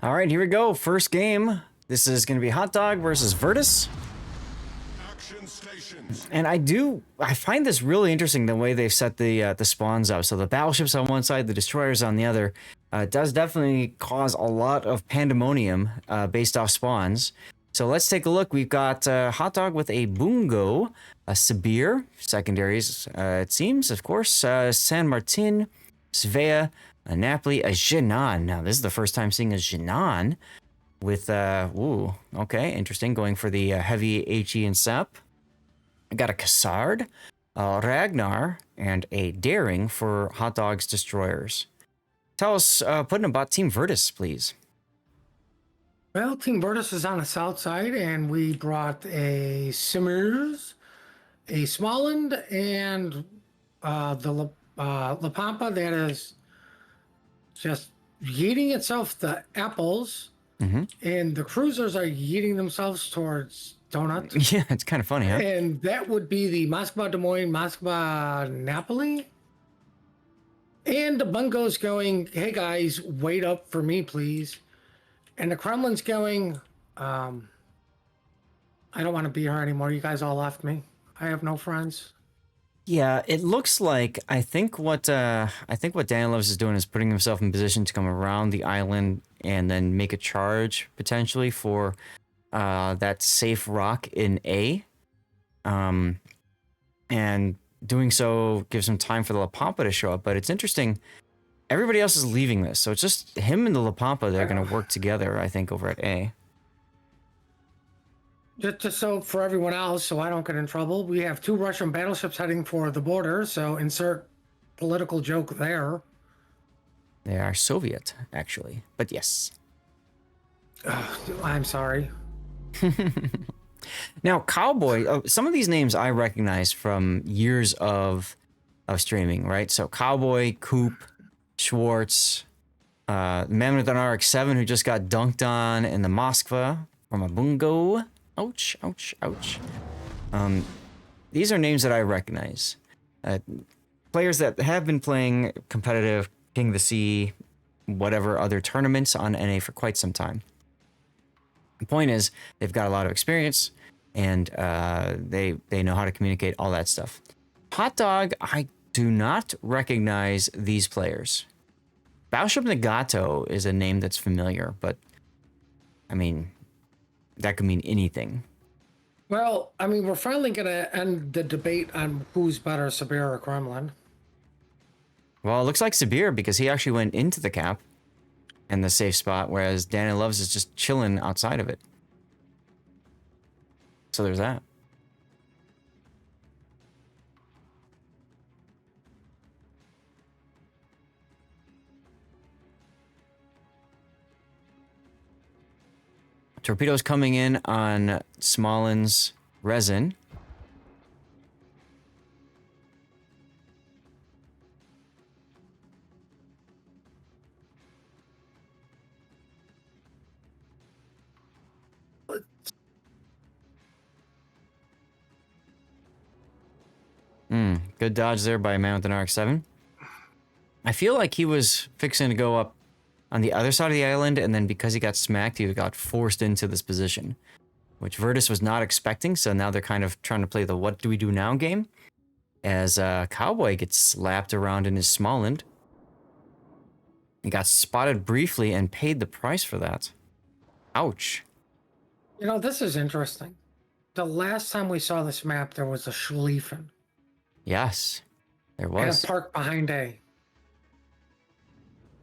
All right, here we go. First game. This is going to be Hot Dog versus VRTUS. And I find this really interesting, the way they've set the spawns up. So the battleships on one side, the destroyers on the other. It does definitely cause a lot of pandemonium based off spawns. So let's take a look. We've got Hot Dog with a Bungo, a Sibir, secondaries, it seems, of course, San Martin, Svea, a Napoli, a Jinan. Now, this is the first time seeing a Jinan with, ooh, okay, interesting, going for the heavy HE and SAP. I got a Cassard, a Ragnar, and a Daring for Hot Dog's destroyers. Tell us, putting about Team VRTUS, please. Well, Team VRTUS is on the south side, and we brought a Simmers, a Smalland, and the La Pampa that is just yeeting itself the apples, and the cruisers are yeeting themselves towards donuts. Yeah, it's kind of funny, huh? And that would be the Moskva Des Moines, Moskva Napoli. And the Bungo's going, hey guys, wait up for me, please. And the Kremlin's going, I don't want to be here anymore. You guys all left me. I have no friends. Yeah, it looks like I think what Daniel Loves is doing is putting himself in position to come around the island and then make a charge potentially for that safe rock in A. And doing so gives him time for the La Pampa to show up. But it's interesting. Everybody else is leaving this, so it's just him and the La Pampa that are going to work together, I think, over at A. Just so for everyone else, so I don't get in trouble, we have 2 Russian battleships heading for the border, so insert political joke there. They are Soviet, actually, but yes. I'm sorry. Now, Cowboy, some of these names I recognize from years of streaming, right? So Cowboy, Coop, Schwartz, the man with an RX-7 who just got dunked on in the Moskva from a Bungo. Ouch, ouch, ouch. These are names that I recognize. Players that have been playing competitive King of the Sea, whatever other tournaments on NA for quite some time. The point is, they've got a lot of experience, and they know how to communicate, all that stuff. Hot Dog, I do not recognize these players. Battleship Nagato is a name that's familiar, but I mean, that could mean anything. Well, I mean, we're finally going to end the debate on who's better, Sibir or Kremlin. Well, it looks like Sibir because he actually went into the cap and the safe spot, whereas Daniel Loves is just chilling outside of it. So there's that. Torpedoes coming in on Smallin's resin. Good dodge there by a man with an RX-7. I feel like he was fixing to go up on the other side of the island, and then because he got smacked, he got forced into this position, which VRTUS was not expecting, so now they're kind of trying to play the what do we do now game, as Cowboy gets slapped around in his Smalland. He got spotted briefly and paid the price for that. Ouch. You know, this is interesting. The last time we saw this map, there was a Schlieffen. Yes, there was. And a park behind A.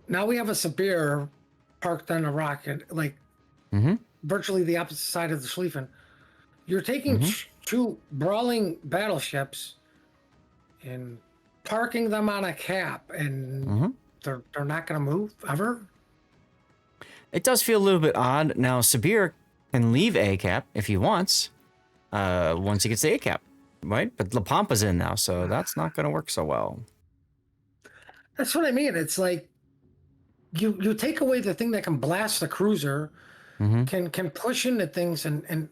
Now we have a Sibir parked on a rocket, like virtually the opposite side of the Schlieffen. You're taking 2 brawling battleships and parking them on a cap, and they're not going to move ever. It does feel a little bit odd. Now, Sibir can leave A cap if he wants, once he gets the A cap, right? But La Pampa's in now, so that's not going to work so well. That's what I mean. It's like, you take away the thing that can blast the cruiser, can push into things and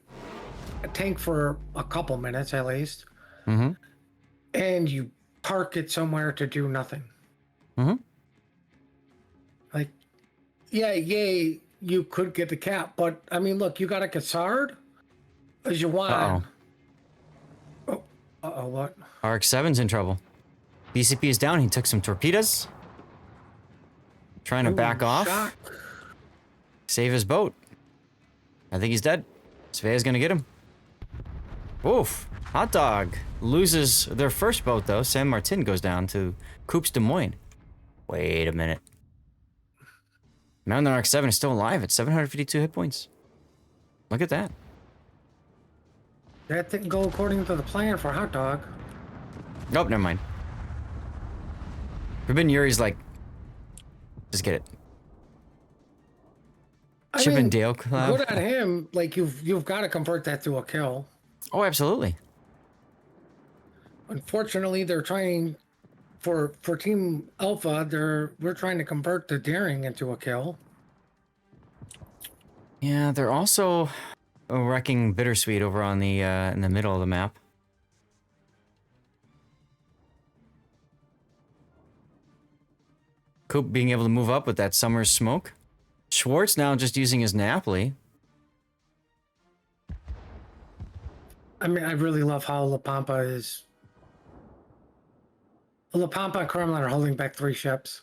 tank for a couple minutes at least, and you park it somewhere to do nothing. Like, yeah, yay, you could get the cap, but I mean, look, you got a Cassard as you want. Uh-oh. Uh-oh, what? RX-7's in trouble. BCP is down. He took some torpedoes. Trying to back off. Shock. Save his boat. I think he's dead. Svea's gonna get him. Oof. Hot Dog loses their first boat, though. San Martin goes down to KOTS Des Moines. Wait a minute. Mountain RX-7 is still alive at 752 hit points. Look at that. That didn't go according to the plan for Hot Dog. Nope, never mind. Forbidden Yuri's like, just get it. Chip and Dale collab. Good on him. Like you've got to convert that to a kill. Oh, absolutely. Unfortunately, they're trying for Team Alpha. We're trying to convert the daring into a kill. Yeah, they're also wrecking Bittersweet over on the in the middle of the map. Coop being able to move up with that summer's smoke. Schwartz now just using his Napoli. I mean, I really love how La Pampa is. La Pampa and Kremlin are holding back 3 ships.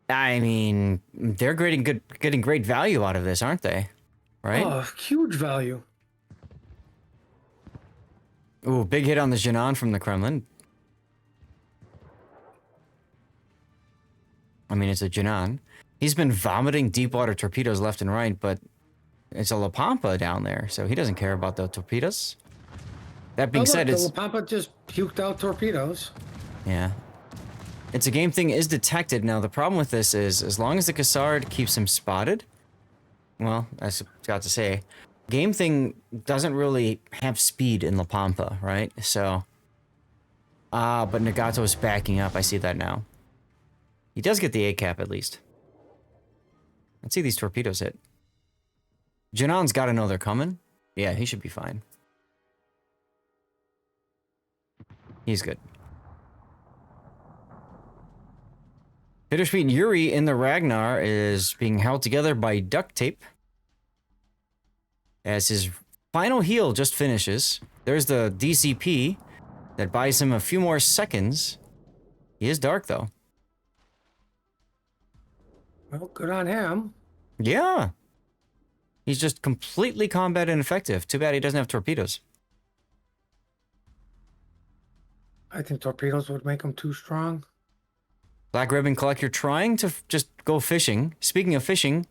I mean, they're getting great value out of this, aren't they? Right? Oh, huge value. Ooh, big hit on the Jinan from the Kremlin. I mean, it's a Jinan. He's been vomiting deep water torpedoes left and right, but it's a La Pampa down there, so he doesn't care about the torpedoes. That being said, it's... La Pampa just puked out torpedoes. Yeah. It's a game thing is detected. Now, the problem with this is, as long as the Cassard keeps him spotted, well, I got to say, game thing doesn't really have speed in La Pampa, right? So, but Nagato's backing up. I see that now. He does get the A cap at least. Let's see these torpedoes hit. Janon's got to know they're coming. Yeah, he should be fine. He's good. Bittersweet Yuri in the Ragnar is being held together by duct tape as his final heal just finishes. There's the DCP that buys him a few more seconds. He is dark, though. Well, good on him. Yeah. He's just completely combat ineffective. Too bad he doesn't have torpedoes. I think torpedoes would make him too strong. Black Ribbon Collector trying to just go fishing. Speaking of fishing,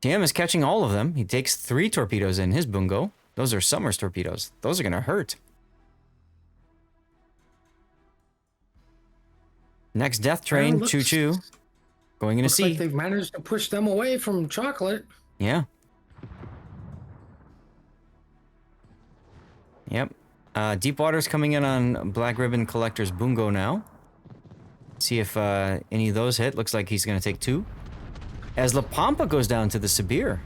TM is catching all of them. He takes 3 torpedoes in his bungo. Those are Summers torpedoes. Those are going to hurt. Next Death Train, choo-choo. Going into sea. Like they've managed to push them away from chocolate. Yeah. Yep. Deep Water's coming in on Black Ribbon Collector's bungo now. See if any of those hit. Looks like he's going to take 2. As La Pampa goes down to the Sibir.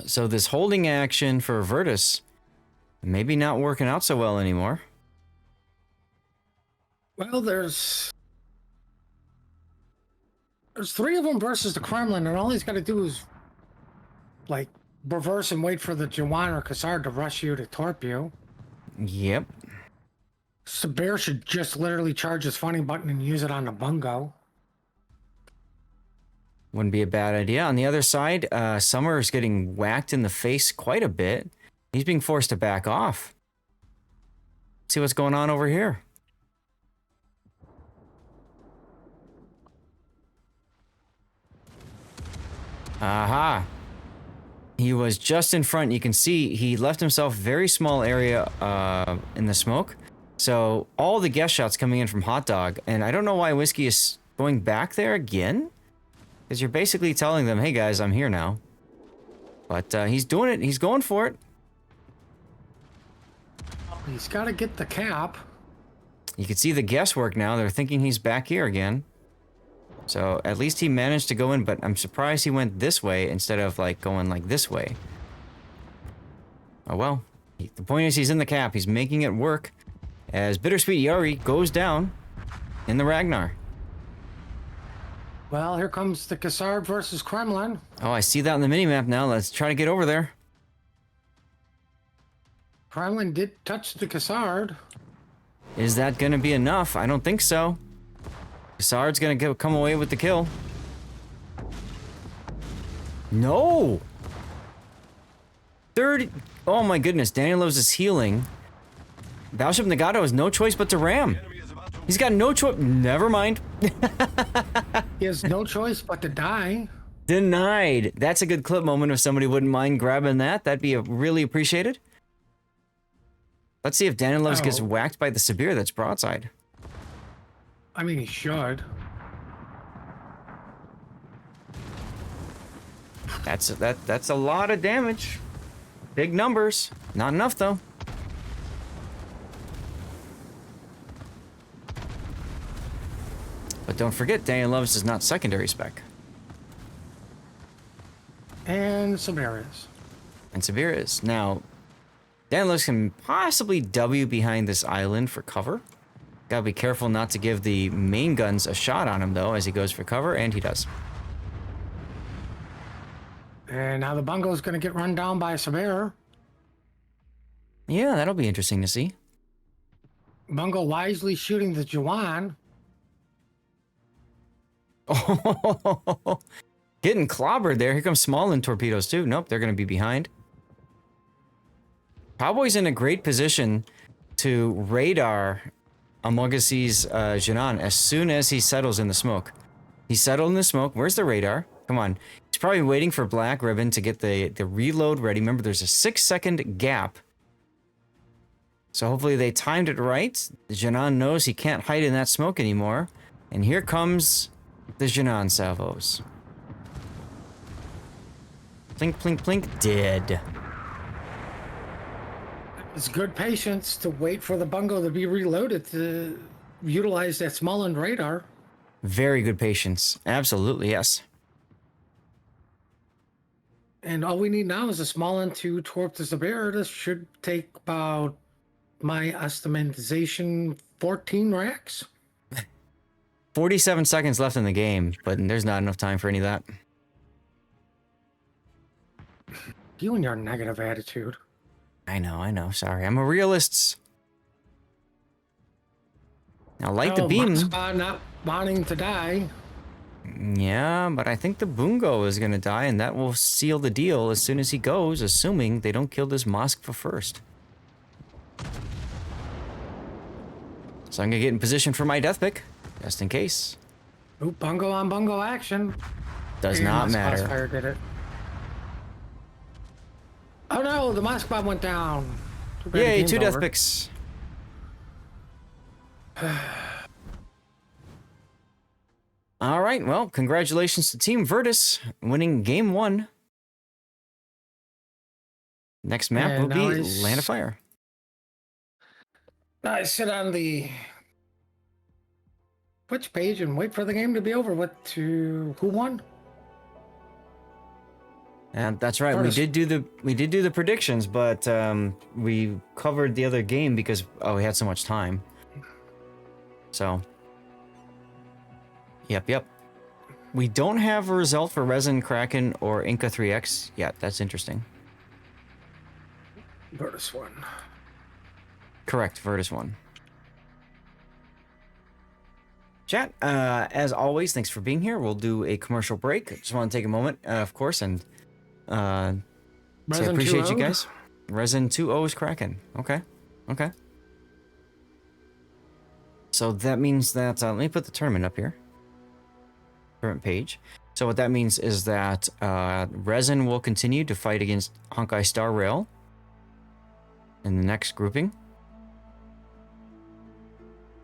So this holding action for Virtus maybe not working out so well anymore. Well, there's 3 of them versus the Kremlin, and all he's got to do is like reverse and wait for the Jawan or Cassard to rush you to torpedo. Yep. Sabir should just literally charge his funny button and use it on the bungo. Wouldn't be a bad idea. On the other side, Summer is getting whacked in the face quite a bit. He's being forced to back off. See what's going on over here. Aha. He was just in front. You can see he left himself very small area in the smoke. So all the guest shots coming in from Hot Dog. And I don't know why Whiskey is going back there again. Because you're basically telling them, hey guys, I'm here now. But he's doing it. He's going for it. He's got to get the cap. You can see the guesswork now. They're thinking he's back here again. So at least he managed to go in, but I'm surprised he went this way instead of like going like this way. Oh well. The point is he's in the cap. He's making it work as Bittersweet Yuri goes down in the Ragnar. Well, here comes the Cassard versus Kremlin. Oh, I see that on the minimap now. Let's try to get over there. Kremlin did touch the Cassard. Is that going to be enough? I don't think so. Cassard's going to come away with the kill. No! 30. Oh my goodness, Danilovs is healing. Battleship Nagato has no choice but to ram. He's got no choice. Never mind. He has no choice but to die. Denied. That's a good clip moment if somebody wouldn't mind grabbing that. That'd be really appreciated. Let's see if Danilovs gets whacked by the Sibir that's broadside. I mean, he should. That's a lot of damage. Big numbers. Not enough though. But don't forget, Danilovs is not secondary spec. And Sibir is. And Sibir is. Now, Danilovs can possibly W behind this island for cover. Gotta be careful not to give the main guns a shot on him though as he goes for cover, and he does. And now the Bungo's going to get run down by a Sibir. Yeah, that'll be interesting to see. Bungo wisely shooting the Jawan. Oh, getting clobbered there. Here comes Smallland torpedoes too. Nope, they're going to be behind. Cowboy's in a great position to radar Amoghasi's Jinan as soon as he settles in the smoke. He settled in the smoke. Where's the radar? Come on. He's probably waiting for Black Ribbon to get the reload ready. Remember, there's a 6-second gap. So hopefully they timed it right. Jinan knows he can't hide in that smoke anymore. And here comes the Jinan salvos. Plink, plink, plink. Dead. It's good patience to wait for the Bungo to be reloaded to utilize that Smallland radar. Very good patience. Absolutely, yes. And all we need now is a Smallland to torp the Sibir. This should take about, my estimation, 14 racks. 47 seconds left in the game, but there's not enough time for any of that. You and your negative attitude. I know. Sorry. I'm a realist. I like the beam. Not wanting to die. Yeah, but I think the Bungo is going to die, and that will seal the deal as soon as he goes, assuming they don't kill this Moskva first. So I'm going to get in position for my death pick, just in case. Ooh, Bungo on Bungo action. Does And not the matter. Crossfire did it. Oh no, the Moskva went down. Too bad the Yay, game's 2 death over. picks. All right, well, congratulations to Team Virtus winning Game 1. Next map And will be now I Land of Fire. I sit on the Twitch page and wait for the game to be over. Who won? And that's right. Virtus. We did do the predictions, but we covered the other game because we had so much time. So, yep. We don't have a result for Resin, Kraken, or Inca 3X yet. That's interesting. Virtus won. Correct, Virtus won. Chat, as always, thanks for being here. We'll do a commercial break. Just want to take a moment, of course, and say I Resin appreciate 2-0'd? you guys. Resin 2-0 is Kraken. Okay. So that means that, let me put the tournament up here. Tournament page. So what that means is that Resin will continue to fight against Honkai Star Rail in the next grouping.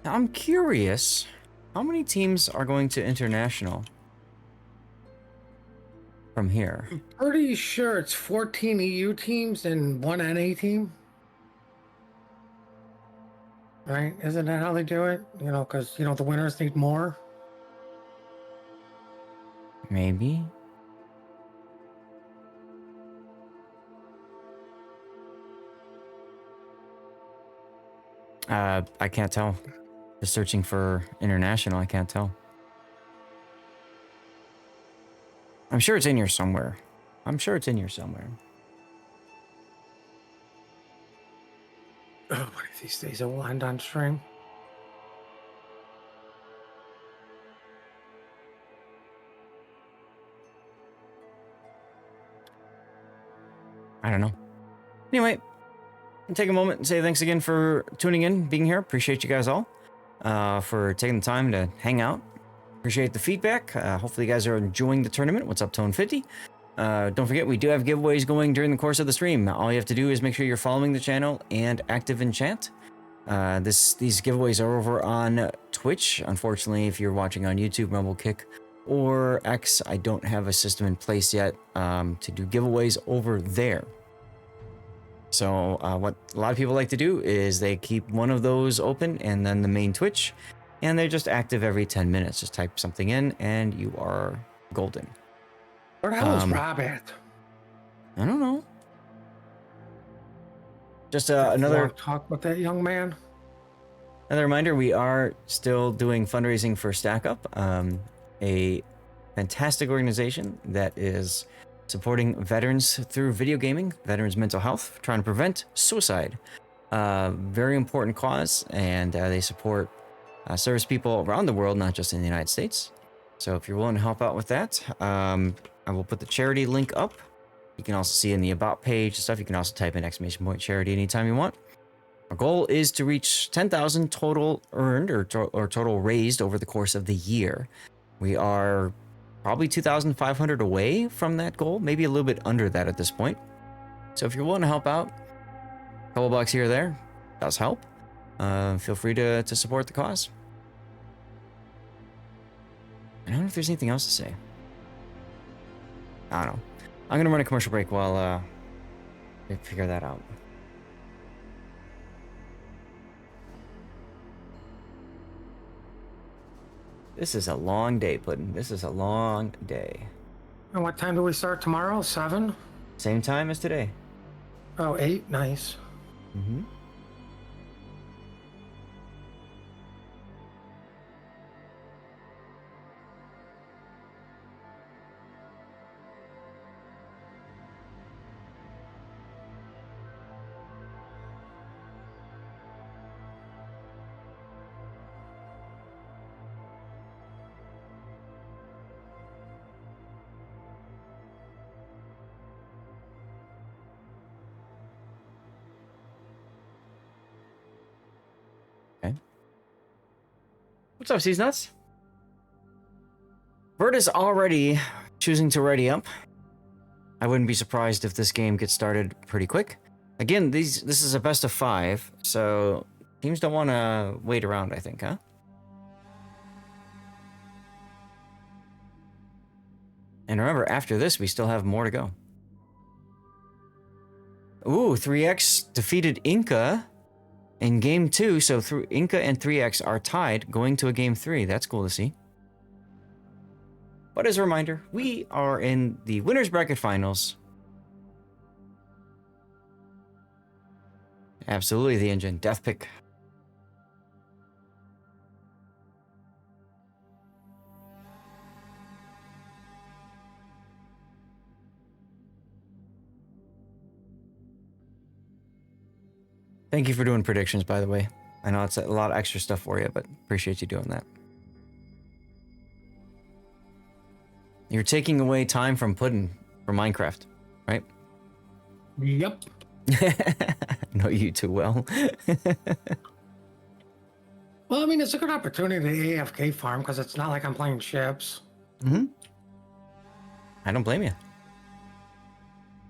Now, I'm curious, how many teams are going to international from here? Pretty sure it's 14 EU teams and 1 NA team. Right? Isn't that how they do it? You know, because, the winners need more. Maybe. I can't tell. Just searching for international, I can't tell. I'm sure it's in here somewhere. I'm sure it's in here somewhere. Oh, one of these days it will end on stream. I don't know. Anyway, take a moment and say thanks again for tuning in, being here. Appreciate you guys all for taking the time to hang out. Appreciate the feedback. Hopefully you guys are enjoying the tournament. What's up, Tone 50? Don't forget, we do have giveaways going during the course of the stream. All you have to do is make sure you're following the channel and active in chat. These giveaways are over on Twitch. Unfortunately, if you're watching on YouTube, Rumble, Kick, or X, I don't have a system in place yet to do giveaways over there. So what a lot of people like to do is they keep one of those open and then the main Twitch, and they're just active every 10 minutes. Just type something in and you are golden. Where the hell is Rob at? I don't know. Just another talk with that young man. Another reminder, we are still doing fundraising for Stack Up, a fantastic organization that is supporting veterans through video gaming, veterans' mental health, trying to prevent suicide. Very important cause, and they support service people around the world, not just in the United States. So if you're willing to help out with that, I will put the charity link up. You can also see in the About page and stuff. You can also type in ! charity anytime you want. Our goal is to reach 10,000 total earned or total raised over the course of the year. We are probably 2,500 away from that goal, maybe a little bit under that at this point. So if you're willing to help out, a couple bucks here or there does help. Feel free to support the cause. I don't know if there's anything else to say. I don't know. I'm gonna run a commercial break while we figure that out. This is a long day, Puddin'. This is a long day. And what time do we start tomorrow? 7? Same time as today. Oh, 8? Nice. Mm-hmm. What's up, Seas Nuts? Bert is already choosing to ready up. I wouldn't be surprised if this game gets started pretty quick. Again, this is a best of 5, so teams don't want to wait around, I think, huh? And remember, after this, we still have more to go. Ooh, 3X defeated Inca in game 2, so Inca and 3X are tied going to a game 3. That's cool to see. But as a reminder, we are in the winners bracket finals. Absolutely the engine. Death pick. Thank you for doing predictions, by the way. I know it's a lot of extra stuff for you, but appreciate you doing that. You're taking away time from Puddin' for Minecraft, right? Yep. I know you too well. Well, I mean, it's a good opportunity to AFK farm because it's not like I'm playing ships. Mm-hmm. I don't blame you.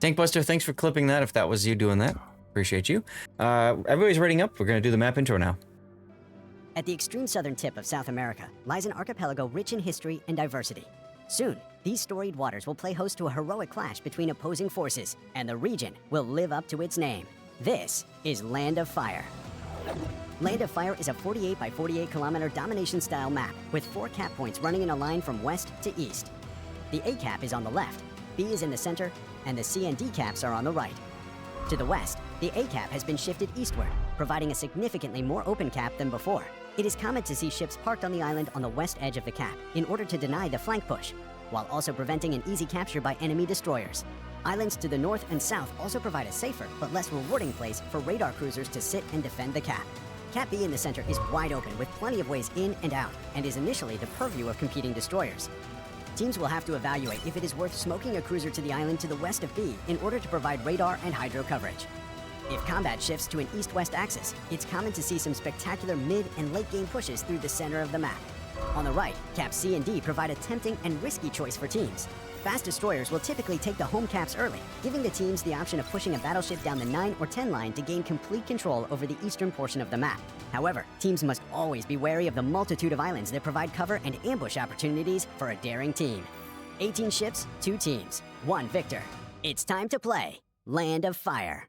Tankbuster, thanks for clipping that if that was you doing that. Appreciate you. Everybody's reading up. We're going to do the map intro now. At the extreme southern tip of South America lies an archipelago rich in history and diversity. Soon, these storied waters will play host to a heroic clash between opposing forces, and the region will live up to its name. This is Land of Fire. Land of Fire is a 48 by 48 kilometer domination-style map with 4 cap points running in a line from west to east. The A cap is on the left, B is in the center, and the C and D caps are on the right. To the west, the A cap has been shifted eastward, providing a significantly more open cap than before. It is common to see ships parked on the island on the west edge of the cap in order to deny the flank push. while also preventing an easy capture by enemy destroyers. Islands to the north and south also provide a safer but less rewarding place for radar cruisers to sit and defend the cap. Cap B in the center is wide open with plenty of ways in and out, and is initially the purview of competing destroyers. Teams will have to evaluate if it is worth smoking a cruiser to the island to the west of B in order to provide radar and hydro coverage. If combat shifts to an east-west axis, it's common to see some spectacular mid- and late-game pushes through the center of the map. On the right, Caps C and D provide a tempting and risky choice for teams. Fast destroyers will typically take the home caps early, giving the teams the option of pushing a battleship down the 9 or 10 line to gain complete control over the eastern portion of the map. However, teams must always be wary of the multitude of islands that provide cover and ambush opportunities for a daring team. 18 ships, 2 teams, 1 victor. It's time to play Land of Fire.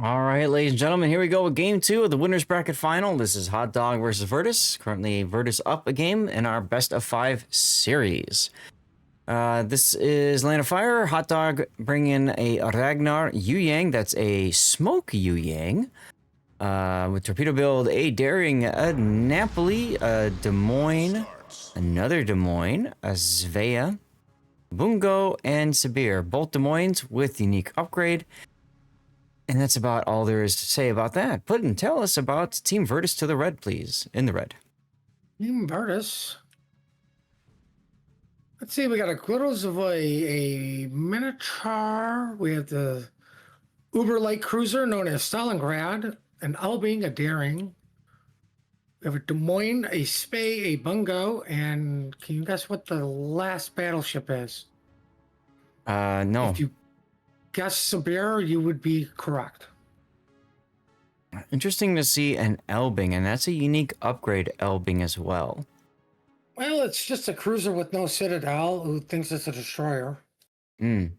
All right, ladies and gentlemen, here we go with game 2 of the winners bracket final. This is Hot Dog versus VRTUS. Currently, VRTUS up a game in our best of 5 series. This is Land of Fire. Hot Dog bringing a Ragnar Yu-Yang. That's a Smoke Yu-Yang. With torpedo build, a Daring, a Napoli, a Des Moines, another Des Moines, a Svea, Bungo, and Sibir. Both Des Moines with unique upgrade. And that's about all there is to say about that. Puddin', tell us about Team VRTUS to the red, please. In the red. Team VRTUS. Let's see, we got a Grozavoy, a Minotaur. We have the Uber-like cruiser known as Stalingrad, an Elbing, a Daring. We have a Des Moines, a Spey, a Bungo, and can you guess what the last battleship is? No. If you guess Sibir, you would be correct. Interesting to see an Elbing, and that's a unique upgrade Elbing as well. Well, it's just a cruiser with no citadel who thinks it's a destroyer. Okay.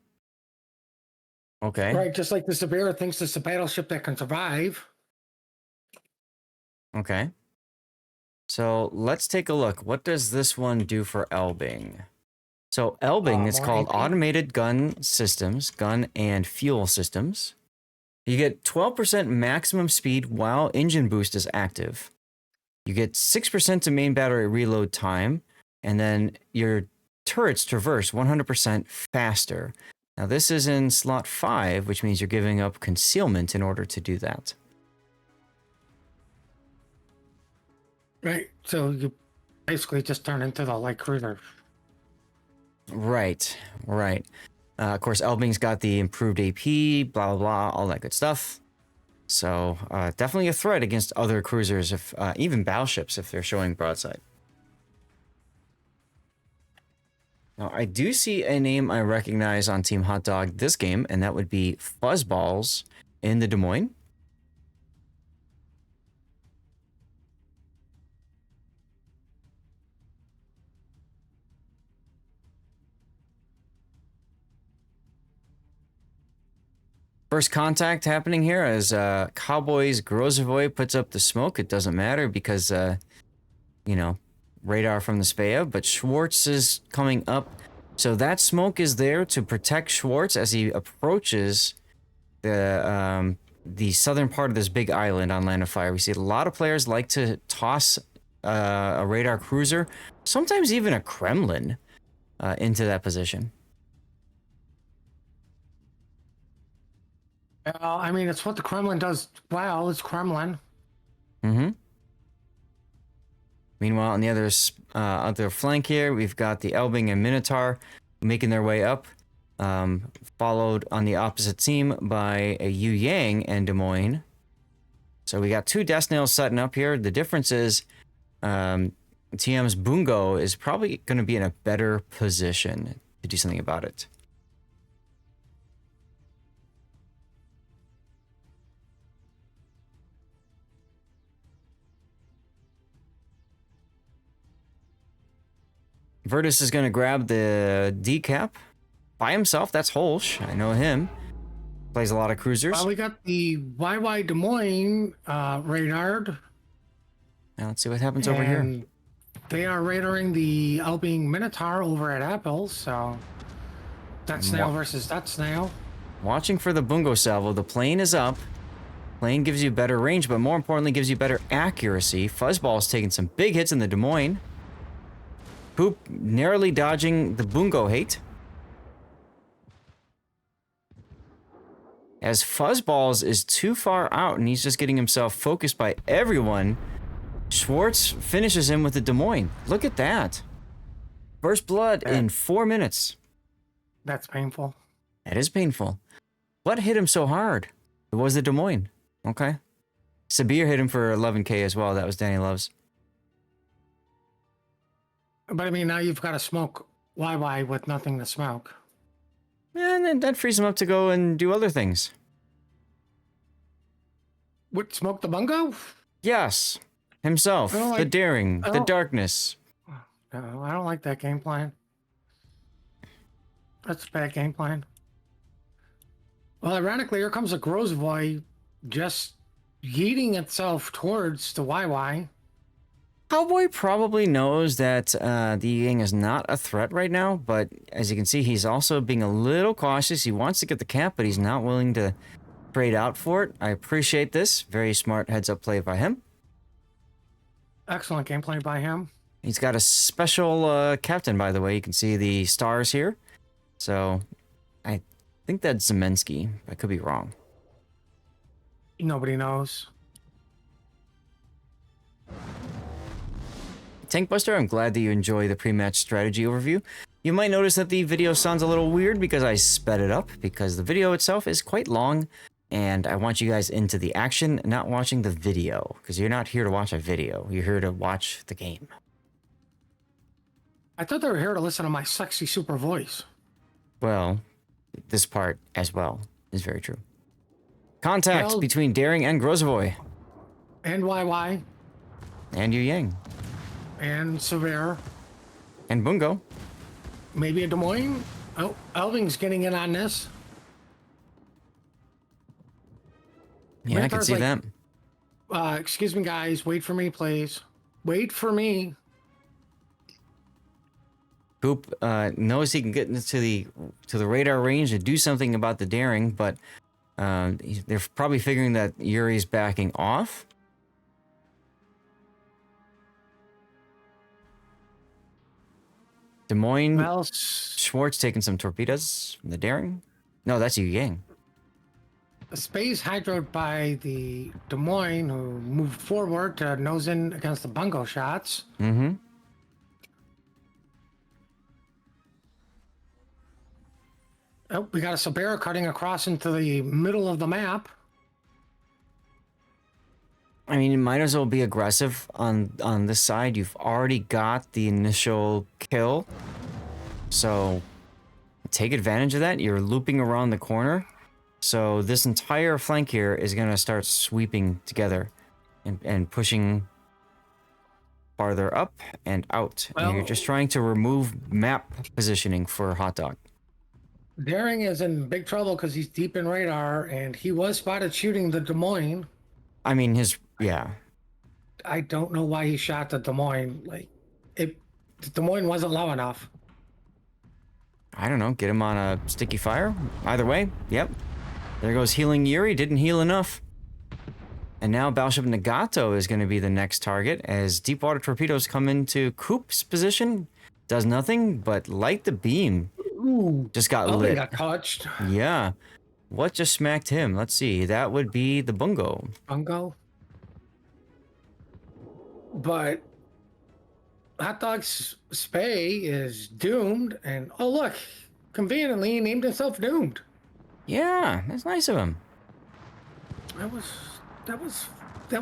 Right, just like the Sibir thinks it's a battleship that can survive. Okay. So let's take a look. What does this one do for Elbing? So Elbing is more called AP. Automated Gun Systems, Gun and Fuel Systems. You get 12% maximum speed while engine boost is active. You get 6% to main battery reload time, and then your turrets traverse 100% faster. Now this is in slot 5, which means you're giving up concealment in order to do that. Right, so you basically just turn into the light cruiser. Right. Of course, Elbing's got the improved AP, blah, blah, blah, all that good stuff. So definitely a threat against other cruisers, if even battleships, if they're showing broadside. Now, I do see a name I recognize on Team Hot Dog this game, and that would be Fuzzballs in the Des Moines. First contact happening here as Cowboys Grozavoy puts up the smoke. It doesn't matter because, radar from the Spea, but Schwartz is coming up. So that smoke is there to protect Schwartz as he approaches the southern part of this big island on Land of Fire. We see a lot of players like to toss a radar cruiser, sometimes even a Kremlin, into that position. Well, I mean, it's what the Kremlin does well. It's Kremlin. Mm-hmm. Meanwhile, on the other flank here, we've got the Elbing and Minotaur making their way up, followed on the opposite team by a Yu-Yang and Des Moines. So we got 2 Death Nails setting up here. The difference is TM's Bungo is probably going to be in a better position to do something about it. VRTUS is going to grab the decap by himself. That's Holsch. I know him. Plays a lot of cruisers. Well, we got the YY Des Moines radared. Now let's see what happens over here. And they are radaring the Elbing Minotaur over at Apple, so that's snail versus that snail. Watching for the Bungo salvo. The plane is up. Plane gives you better range, but more importantly, gives you better accuracy. Fuzzball's taking some big hits in the Des Moines. Poop narrowly dodging the Bungo hate. As Fuzzballs is too far out and he's just getting himself focused by everyone, Schwartz finishes him with the Des Moines. Look at that. First blood in 4 minutes. That's painful. That is painful. What hit him so hard? It was the Des Moines. Okay. Sabir hit him for 11K as well. That was Danny Loves. But I mean, now you've got to smoke YY with nothing to smoke. And then that frees him up to go and do other things. What, smoke the bungo? Yes. Himself. The daring. The darkness. No, I don't like that game plan. That's a bad game plan. Well, ironically, here comes a Grozvoy just yeeting itself towards the YY. Cowboy probably knows that the Yang is not a threat right now, but as you can see, he's also being a little cautious. He wants to get the cap, but he's not willing to trade out for it. I appreciate this. Very smart heads-up play by him. Excellent gameplay by him. He's got a special captain, by the way. You can see the stars here. So I think that's Zemensky. I could be wrong. Nobody knows. Tankbuster, I'm glad that you enjoy the pre-match strategy overview. You might notice that the video sounds a little weird because I sped it up, because the video itself is quite long, and I want you guys into the action, not watching the video, because you're not here to watch a video. You're here to watch the game. I thought they were here to listen to my sexy super voice. Well, this part as well is very true. Contact between Daring and Grozvoy. And YY. And Yu Yang. And Severe. And Bungo. Maybe a Des Moines. Oh, Elving's getting in on this. Yeah, I can see that. Excuse me, guys. Wait for me, please. Wait for me. Coop knows he can get into the radar range and do something about the Daring, but they're probably figuring that Yuri's backing off. Des Moines, Well, Schwartz taking some torpedoes from the Daring. No, that's Yu Yang. Space hydroed by the Des Moines, who moved forward to nose in against the bungo shots. Mm-hmm. Oh, we got a Sabera cutting across into the middle of the map. I mean, you might as well be aggressive on this side. You've already got the initial kill. So take advantage of that. You're looping around the corner. So this entire flank here is going to start sweeping together and pushing farther up and out. Well, and you're just trying to remove map positioning for Hot Dog. Daring is in big trouble because he's deep in radar, and he was spotted shooting the Des Moines. I mean, yeah. I don't know why he shot the Des Moines. The Des Moines wasn't low enough. I don't know. Get him on a sticky fire. Either way, yep. There goes healing Yuri. Didn't heal enough. And now Battleship Nagato is going to be the next target as deep water torpedoes come into Coop's position. Does nothing but light the beam. Ooh, just got lit. He got touched. Yeah. What just smacked him? Let's see. That would be the Bungo. Bungo. But Hot Dog's Spay is doomed, and oh look, conveniently he named himself Doomed. Yeah, that's nice of him. That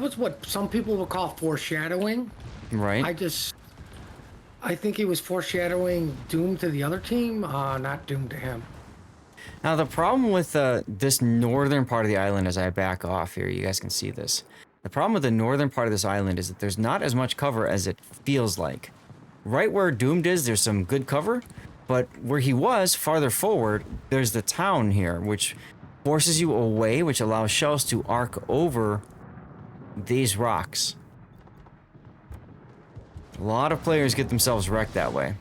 was what some people would call foreshadowing. Right. I think he was foreshadowing doom to the other team, not doom to him. Now the problem with this northern part of the island, as I back off here, you guys can see this. The problem with the northern part of this island is that there's not as much cover as it feels like. Right where Doomed is, there's some good cover, but where he was, farther forward, there's the town here, which forces you away, which allows shells to arc over these rocks. A lot of players get themselves wrecked that way.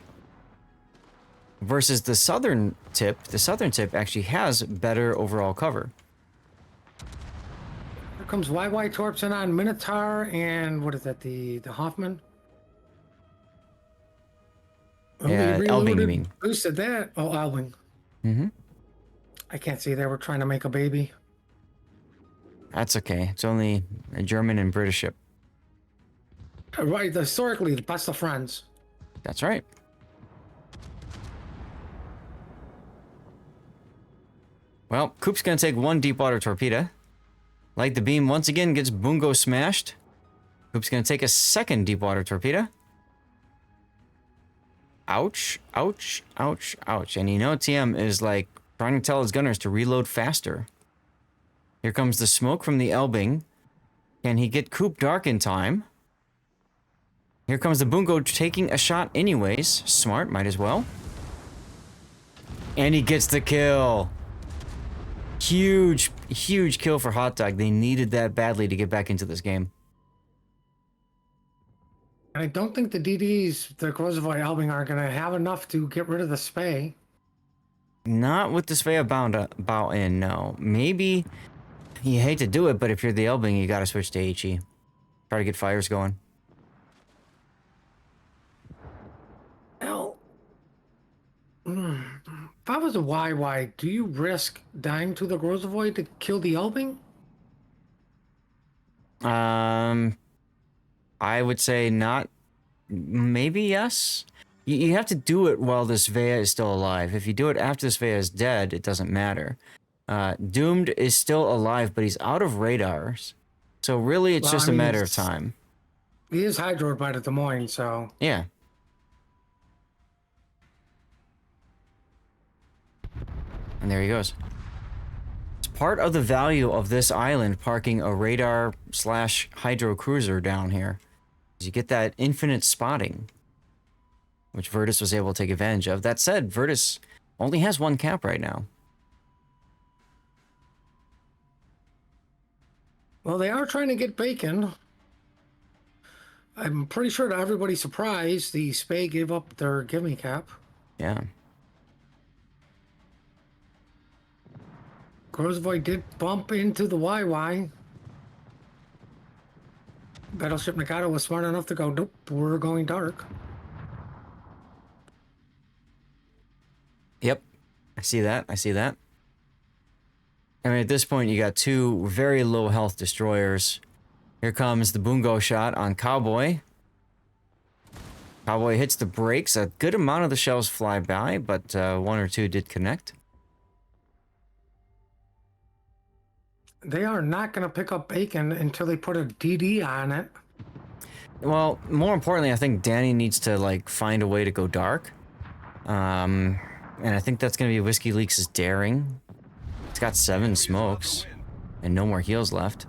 Versus the southern tip actually has better overall cover. Here comes YY Torps in on Minotaur and what is that? The Hoffman. Oh, Yeah, we Elbing, you reloaded, mean. boosted that. Oh, Elbing. Mm-hmm. I can't see they were trying to make a baby. That's okay. It's only a German and British ship. Right, historically, the best of friends. That's right. Well, Coop's gonna take one deep water torpedo. Light the beam once again, gets Bungo smashed. Coop's gonna take a second deep water torpedo. Ouch, ouch, ouch, ouch. And you know TM is like trying to tell his gunners to reload faster. Here comes the smoke from the Elbing. Can he get Coop dark in time? Here comes the Bungo taking a shot anyways. Smart, might as well. And he gets the kill. Huge, huge kill for Hot Dog. They needed that badly to get back into this game. I don't think the DDs, the Grozavoy Elbing, are going to have enough to get rid of the Spey. Not with the Svea bow in, no. Maybe you hate to do it, but if you're the Elbing, you gotta switch to HE. Try to get fires going. Hell. If I was a YY, do you risk dying to the Grozavoy to kill the Elbing? I would say not. Maybe yes. You have to do it while the Svea is still alive. If you do it after the Svea is dead, it doesn't matter. Doomed is still alive, but he's out of radars. So really, it's just a matter of time. He is hydroed by the Des Moines, so... Yeah. And there he goes. It's part of the value of this island, parking a radar/hydro cruiser down here. You get that infinite spotting, which VRTUS was able to take advantage of. That said, VRTUS only has one cap right now. Well, they are trying to get bacon. I'm pretty sure to everybody's surprise, the Spey gave up their gimme cap. Yeah. Grozavoy did bump into the YY. Battleship Nagata was smart enough to go, nope, we're going dark. Yep. I see that. I see that. I mean, at this point, you got two very low health destroyers. Here comes the Bungo shot on Cowboy. Cowboy hits the brakes. A good amount of the shells fly by, but one or two did connect. They are not going to pick up bacon until they put a DD on it. Well, more importantly, I think Danny needs to, like, find a way to go dark. And I think that's going to be Whiskey Leaks' daring. It's got 7 smokes and no more heals left.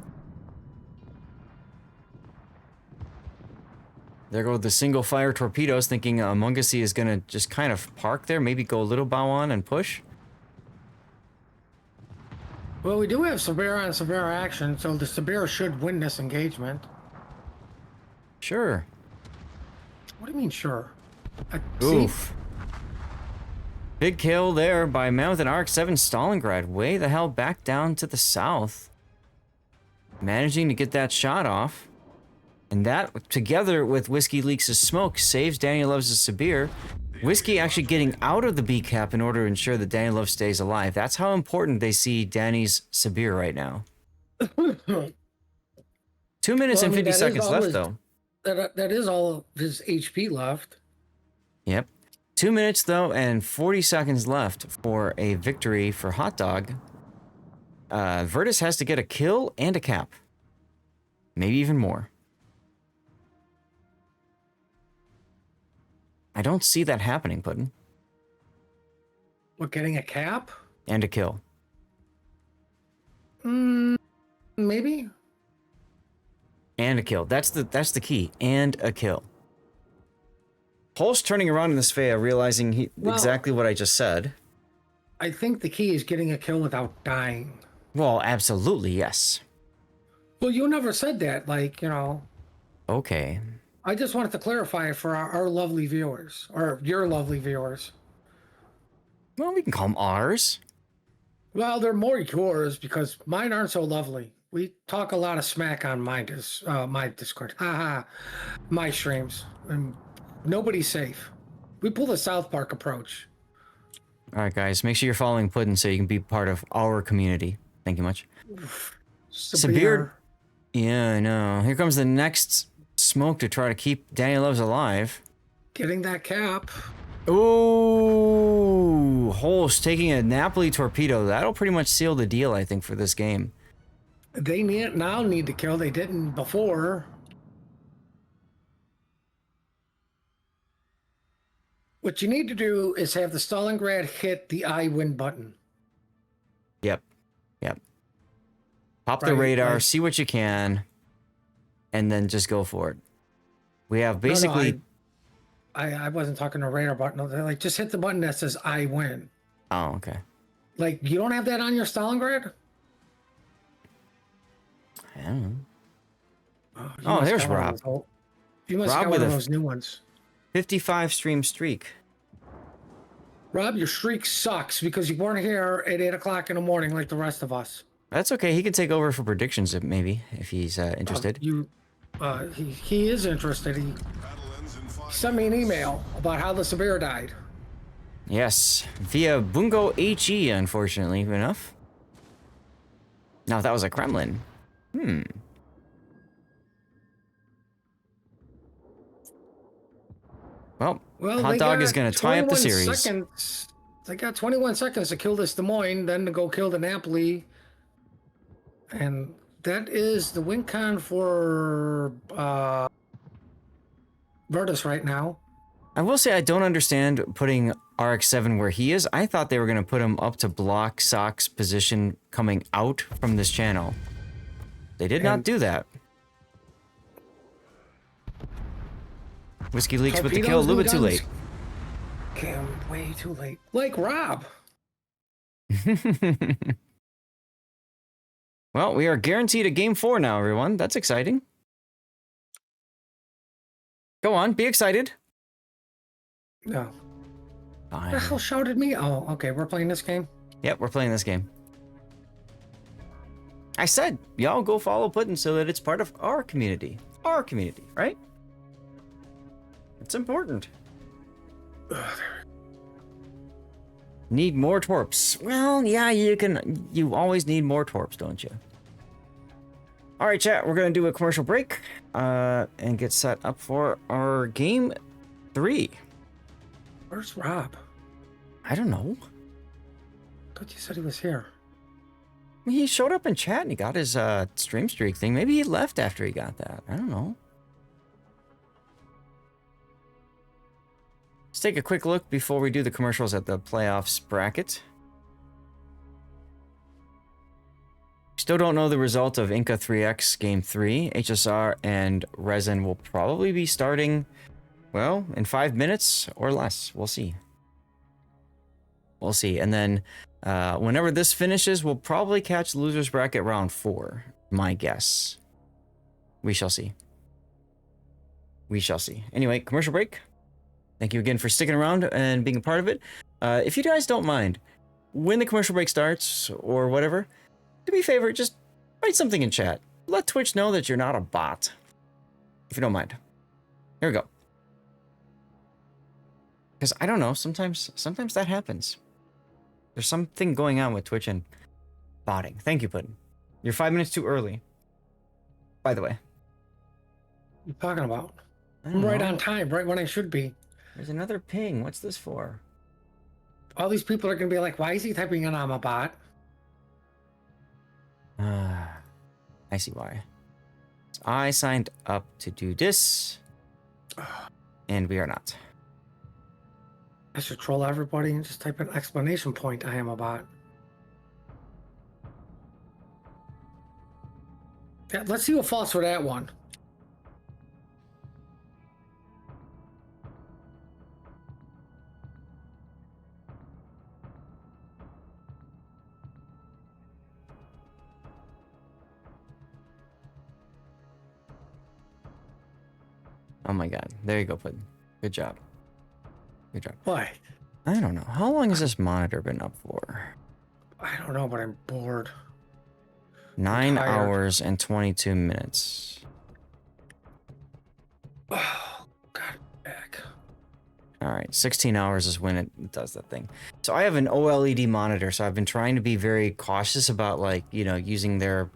There go the single fire torpedoes, thinking Mungasy is going to just kind of park there, maybe go a little bow on and push. Well, we do have Sabera and Sabera action, so the Sabera should win this engagement. Sure. What do you mean, sure? Oof. Big kill there by Mammoth and RX-7 Stalingrad. Way the hell back down to the south. Managing to get that shot off. And that, together with Whiskey Leaks' smoke, saves Danny Love's Sabir. Whiskey actually getting out of the B cap in order to ensure that Danny Love stays alive. That's how important they see Danny's Sabir right now. 2 minutes and 50 seconds left, though. That is all of his HP left. Yep. 2 minutes, though, and 40 seconds left for a victory for Hot Dog. VRTUS has to get a kill and a cap. Maybe even more. I don't see that happening, Puddin. What, getting a cap? And a kill. Maybe. And a kill. That's the key. And a kill. Pulse turning around in this Svea, realizing exactly what I just said. I think the key is getting a kill without dying. Well, absolutely, yes. Well, you never said that, like, you know. Okay. I just wanted to clarify for our lovely viewers, or your lovely viewers. Well, we can call them ours. Well, they're more yours because mine aren't so lovely. We talk a lot of smack on my Discord. Haha, my streams. And nobody's safe. We pull the South Park approach. All right, guys, make sure you're following Puddin so you can be part of our community. Thank you much. Severe. Yeah, I know. Here comes the next smoke to try to keep Danny Loves alive. Getting that cap. Ooh, Holst taking a Napoli torpedo. That'll pretty much seal the deal, I think, for this game. They now need to kill. They didn't before. What you need to do is have the Stalingrad hit the I win button. Yep. Pop the radar, see what you can, and then just go for it. We have basically... No, I wasn't talking to radar button. Like, just hit the button that says I win. Oh, okay. Like, you don't have that on your Stalingrad? I don't know. Oh, there's Rob. You must have one of those new ones. 55 stream streak. Rob, your streak sucks because you weren't here at 8 o'clock in the morning like the rest of us. That's okay. He can take over for predictions, maybe, if he's interested. He is interested. He sent me an email about how the Severe died. Yes, via Bungo HE, unfortunately enough. Now, if that was a Kremlin. Well, Hot Dog is going to tie up the series. They got 21 seconds to kill this Des Moines, then to go kill the Napoli. And that is the win con for VRTUS right now. I will say I don't understand putting RX-7 where he is. I thought they were going to put him up to block Sock's position coming out from this channel. They did not do that. Whiskey Leaks with the kill, a little bit too late. Came way too late. Like Rob. Well, we are guaranteed a game 4 now, everyone. That's exciting. Go on, be excited. No. Fine. The hell shouted me? Oh, okay, we're playing this game? Yep, we're playing this game. I said, y'all go follow Puddin so that it's part of our community. Our community, right? It's important. Need more torps. Well, yeah, you always need more torps, don't you? All right, chat, we're going to do a commercial break and get set up for our game 3. Where's Rob? I don't know. I thought you said he was here. He showed up in chat and he got his stream streak thing. Maybe he left after he got that. I don't know. Let's take a quick look before we do the commercials at the playoffs bracket. Still don't know the result of Inca 3X Game 3. HSR and Resin will probably be starting, well, in 5 minutes or less. We'll see. We'll see. And then whenever this finishes, we'll probably catch the losers bracket round 4. My guess. We shall see. We shall see. Anyway, commercial break. Thank you again for sticking around and being a part of it. If you guys don't mind, when the commercial break starts or whatever, do me a favor, just write something in chat. Let Twitch know that you're not a bot. If you don't mind. Here we go. Because I don't know, sometimes that happens. There's something going on with Twitch and botting. Thank you, Puddin. You're 5 minutes too early. By the way. What are you talking about? I'm right on time, right when I should be. There's another ping. What's this for? All these people are going to be like, why is he typing in I'm a bot? I see why. So I signed up to do this, and we are not. I should troll everybody and just type an exclamation point, I am a bot. Yeah, let's see what falls for that one. Oh my god. There you go, Puddin. Good job. Good job. Why? I don't know. How long has this monitor been up for? I don't know, but I'm bored. 9 tired. hours and 22 minutes. Oh, God, back. All right, 16 hours is when it does that thing. So I have an OLED monitor, so I've been trying to be very cautious about, like, you know, using their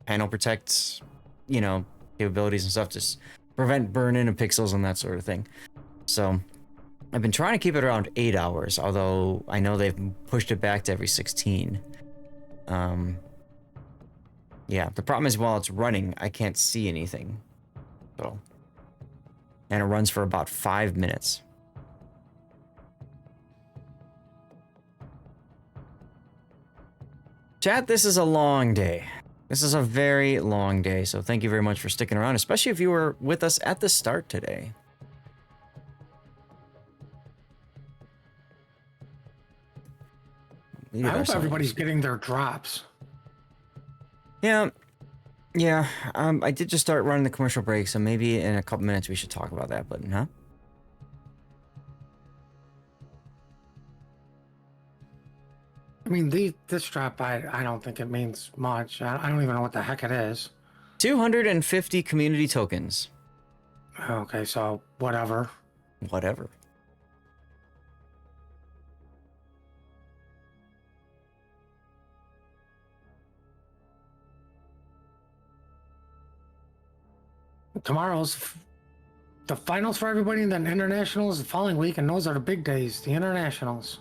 panel protect, you know, capabilities and stuff, just prevent burn-in of pixels and that sort of thing. So I've been trying to keep it around 8 hours, although I know they've pushed it back to every 16. Yeah, the problem is while it's running, I can't see anything. So, and it runs for about 5 minutes. Chat, this is a long day. This is a very long day, so thank you very much for sticking around, especially if you were with us at the start today. I hope everybody's getting their drops. Yeah. Yeah, I did just start running the commercial break, so maybe in a couple minutes we should talk about that, but huh? I mean, this drop, I don't think it means much. I don't even know what the heck it is. 250 community tokens. Okay, so whatever. Whatever. Tomorrow's the finals for everybody, and then internationals the following week, and those are the big days, the internationals.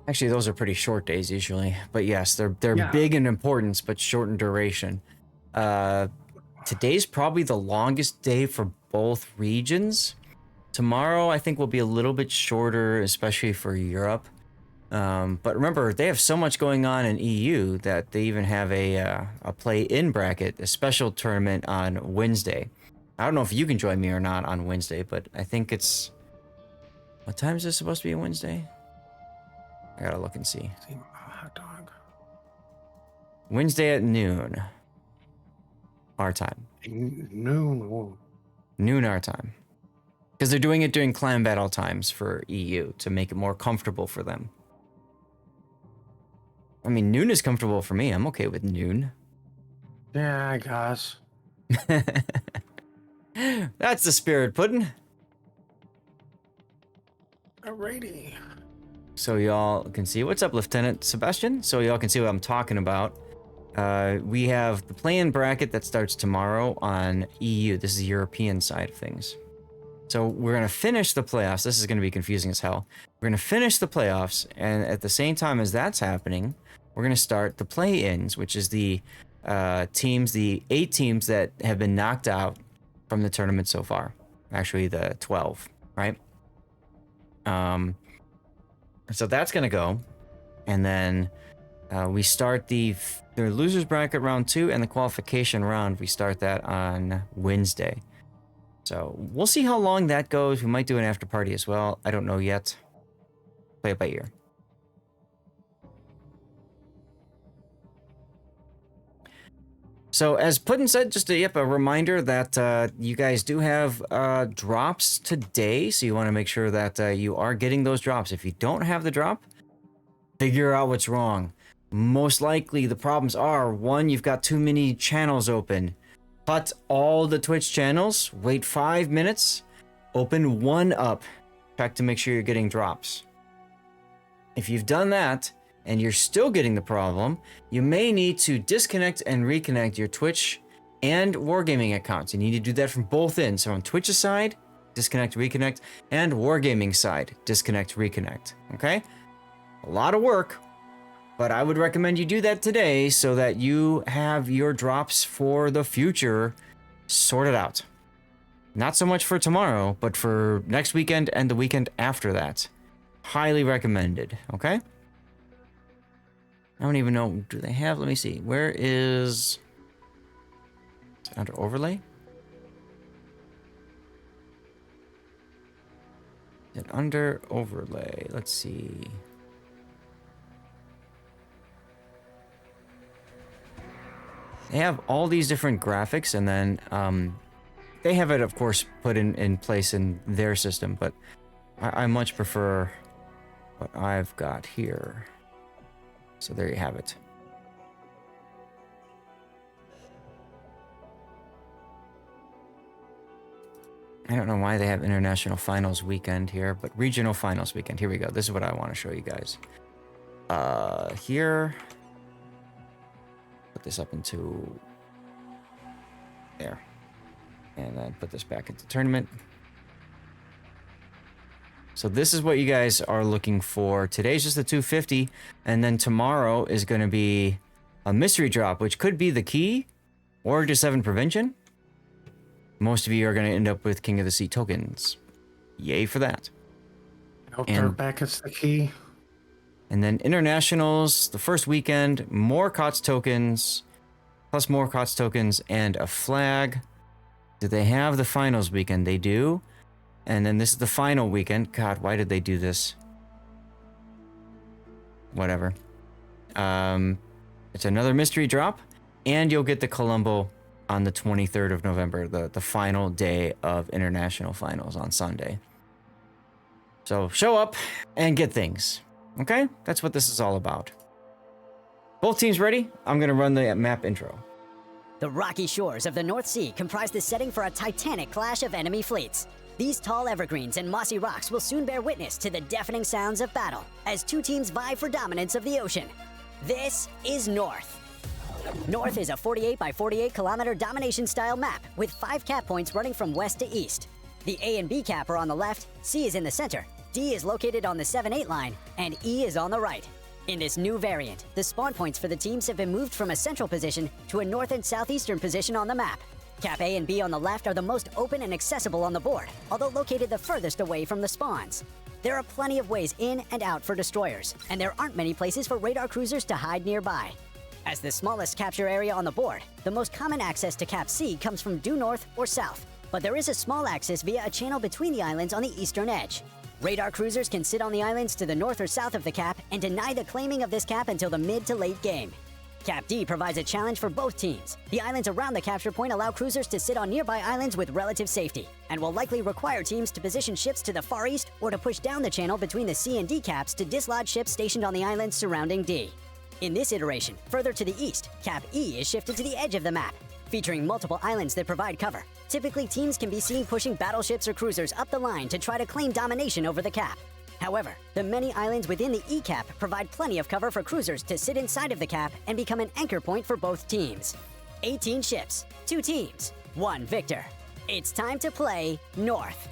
Actually, those are pretty short days usually, but yes, they're Yeah. big in importance, but short in duration. Today's probably the longest day for both regions. Tomorrow, I think, will be a little bit shorter, especially for Europe. But remember, they have so much going on in EU that they even have a play-in bracket, a special tournament on Wednesday. I don't know if you can join me or not on Wednesday, but I think it's... What time is this supposed to be on Wednesday? I gotta look and see. Hot dog. Wednesday at noon. Our time. Noon. Whoa. Noon our time. Because they're doing it during clan battle times for EU to make it more comfortable for them. I mean, noon is comfortable for me. I'm okay with noon. Yeah, I guess. That's the spirit, Puddin'. Alrighty. So y'all can see. What's up, Lieutenant Sebastian? So y'all can see what I'm talking about. We have the play-in bracket that starts tomorrow on EU. This is the European side of things. So we're going to finish the playoffs. This is going to be confusing as hell. We're going to finish the playoffs, and at the same time as that's happening, we're going to start the play-ins, which is the teams, the 8 teams that have been knocked out from the tournament so far. Actually, the 12, right? So that's going to go. And then we start the losers bracket round 2 and the qualification round. We start that on Wednesday. So we'll see how long that goes. We might do an after party as well. I don't know yet. Play it by ear. So as Puddin said, just a reminder that you guys do have drops today. So you want to make sure that you are getting those drops. If you don't have the drop, figure out what's wrong. Most likely the problems are, 1, you've got too many channels open. Cut all the Twitch channels, wait 5 minutes, open one up, check to make sure you're getting drops. If you've done that, and you're still getting the problem, you may need to disconnect and reconnect your Twitch and Wargaming accounts. You need to do that from both ends. So on Twitch's side, disconnect, reconnect, and Wargaming side, disconnect, reconnect. Okay? A lot of work, but I would recommend you do that today so that you have your drops for the future sorted out. Not so much for tomorrow, but for next weekend and the weekend after that. Highly recommended, okay? I don't even know, do they have, let me see, where is, under overlay? Is it under overlay? Let's see. They have all these different graphics, and then they have it, of course, put in place in their system, but I much prefer what I've got here. So there you have it. I don't know why they have international finals weekend here, but regional finals weekend. Here we go. This is what I want to show you guys. Here. Put this up into there. And then put this back into tournament. So this is what you guys are looking for. Today's just the 250, and then tomorrow is going to be a mystery drop, which could be the key or just 7 prevention. Most of you are going to end up with King of the Sea tokens. Yay for that. I hope they're back as the key. And then internationals, the first weekend, more KOTS tokens, plus more KOTS tokens and a flag. Do they have the finals weekend? They do. And then this is the final weekend. God, why did they do this? Whatever. It's another mystery drop, and you'll get the Colombo on the 23rd of November, the final day of international finals on Sunday. So show up and get things. Okay? That's what this is all about. Both teams ready? I'm going to run the map intro. The rocky shores of the North Sea comprise the setting for a titanic clash of enemy fleets. These tall evergreens and mossy rocks will soon bear witness to the deafening sounds of battle as two teams vie for dominance of the ocean. This is North. North is a 48 by 48 kilometer domination style map with 5 cap points running from west to east. The A and B cap are on the left, C is in the center, D is located on the 7-8 line, and E is on the right. In this new variant, the spawn points for the teams have been moved from a central position to a north and southeastern position on the map. Cap A and B on the left are the most open and accessible on the board, although located the furthest away from the spawns. There are plenty of ways in and out for destroyers, and there aren't many places for radar cruisers to hide nearby. As the smallest capture area on the board, the most common access to Cap C comes from due north or south, but there is a small access via a channel between the islands on the eastern edge. Radar cruisers can sit on the islands to the north or south of the cap and deny the claiming of this cap until the mid to late game. Cap D provides a challenge for both teams. The islands around the capture point allow cruisers to sit on nearby islands with relative safety, and will likely require teams to position ships to the far east or to push down the channel between the C and D caps to dislodge ships stationed on the islands surrounding D. In this iteration, further to the east, Cap E is shifted to the edge of the map, featuring multiple islands that provide cover. Typically, teams can be seen pushing battleships or cruisers up the line to try to claim domination over the cap. However, the many islands within the E cap provide plenty of cover for cruisers to sit inside of the cap and become an anchor point for both teams. 18 ships, 2 teams, 1 victor. It's time to play North.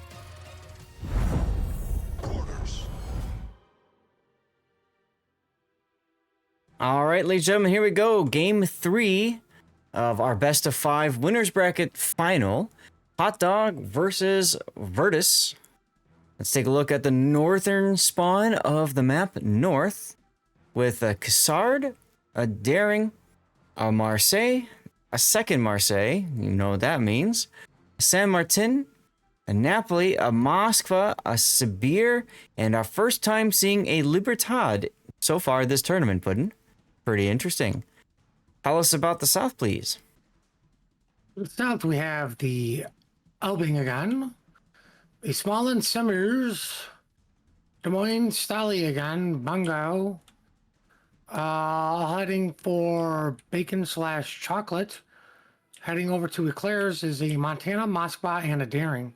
All right, ladies and gentlemen, here we go. Game 3 of our best of 5 winners bracket final. HTDOG versus VRTUS. Let's take a look at the northern spawn of the map north with a Cassard, a Daring, a Marseille, a second Marseille, you know what that means, a San Martin, a Napoli, a Moskva, a Sibir, and our first time seeing a Libertad so far this tournament, Puddin'. Pretty interesting. Tell us about the south, please. In the south, we have the Albingagan, a Smolensk Semirs, Des Moines Staliagan, Bangau, heading for bacon/chocolate. Heading over to Eclairs is a Montana, Moskva, and a Daring.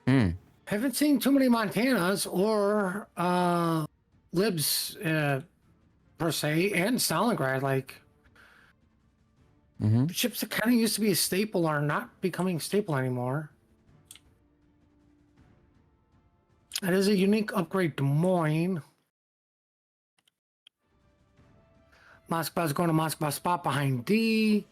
Haven't seen too many Montanas or Libs per se, and Stalingrad. Like ships that kind of used to be a staple are not becoming staple anymore. That is a unique upgrade, Des Moines. Moskva's going to Moskva spot behind D.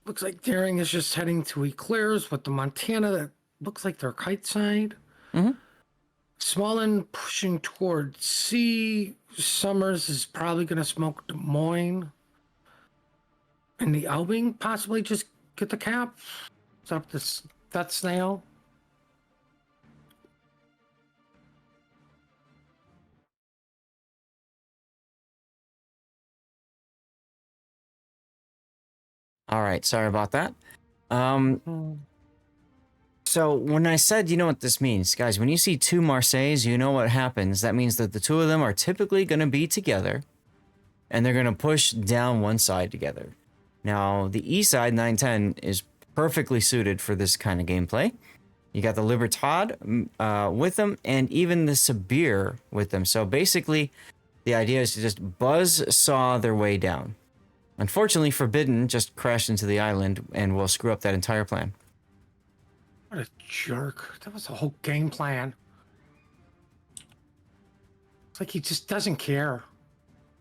Looks like Daring is just heading to Eclairs with the Montana that looks like they're kite side. Smolin pushing towards C. Summers is probably going to smoke Des Moines. And the Albing possibly just get the cap. It's up to that snail. All right, sorry about that. So when I said, you know what this means, guys, when you see 2 Marseilles, you know what happens. That means that the 2 of them are typically going to be together, and they're going to push down one side together. Now, the E side, 910, is perfectly suited for this kind of gameplay. You got the Libertad with them, and even the Sabir with them. So basically, the idea is to just buzz-saw their way down. Unfortunately, Forbidden just crashed into the island and will screw up that entire plan. What a jerk. That was the whole game plan. It's like he just doesn't care.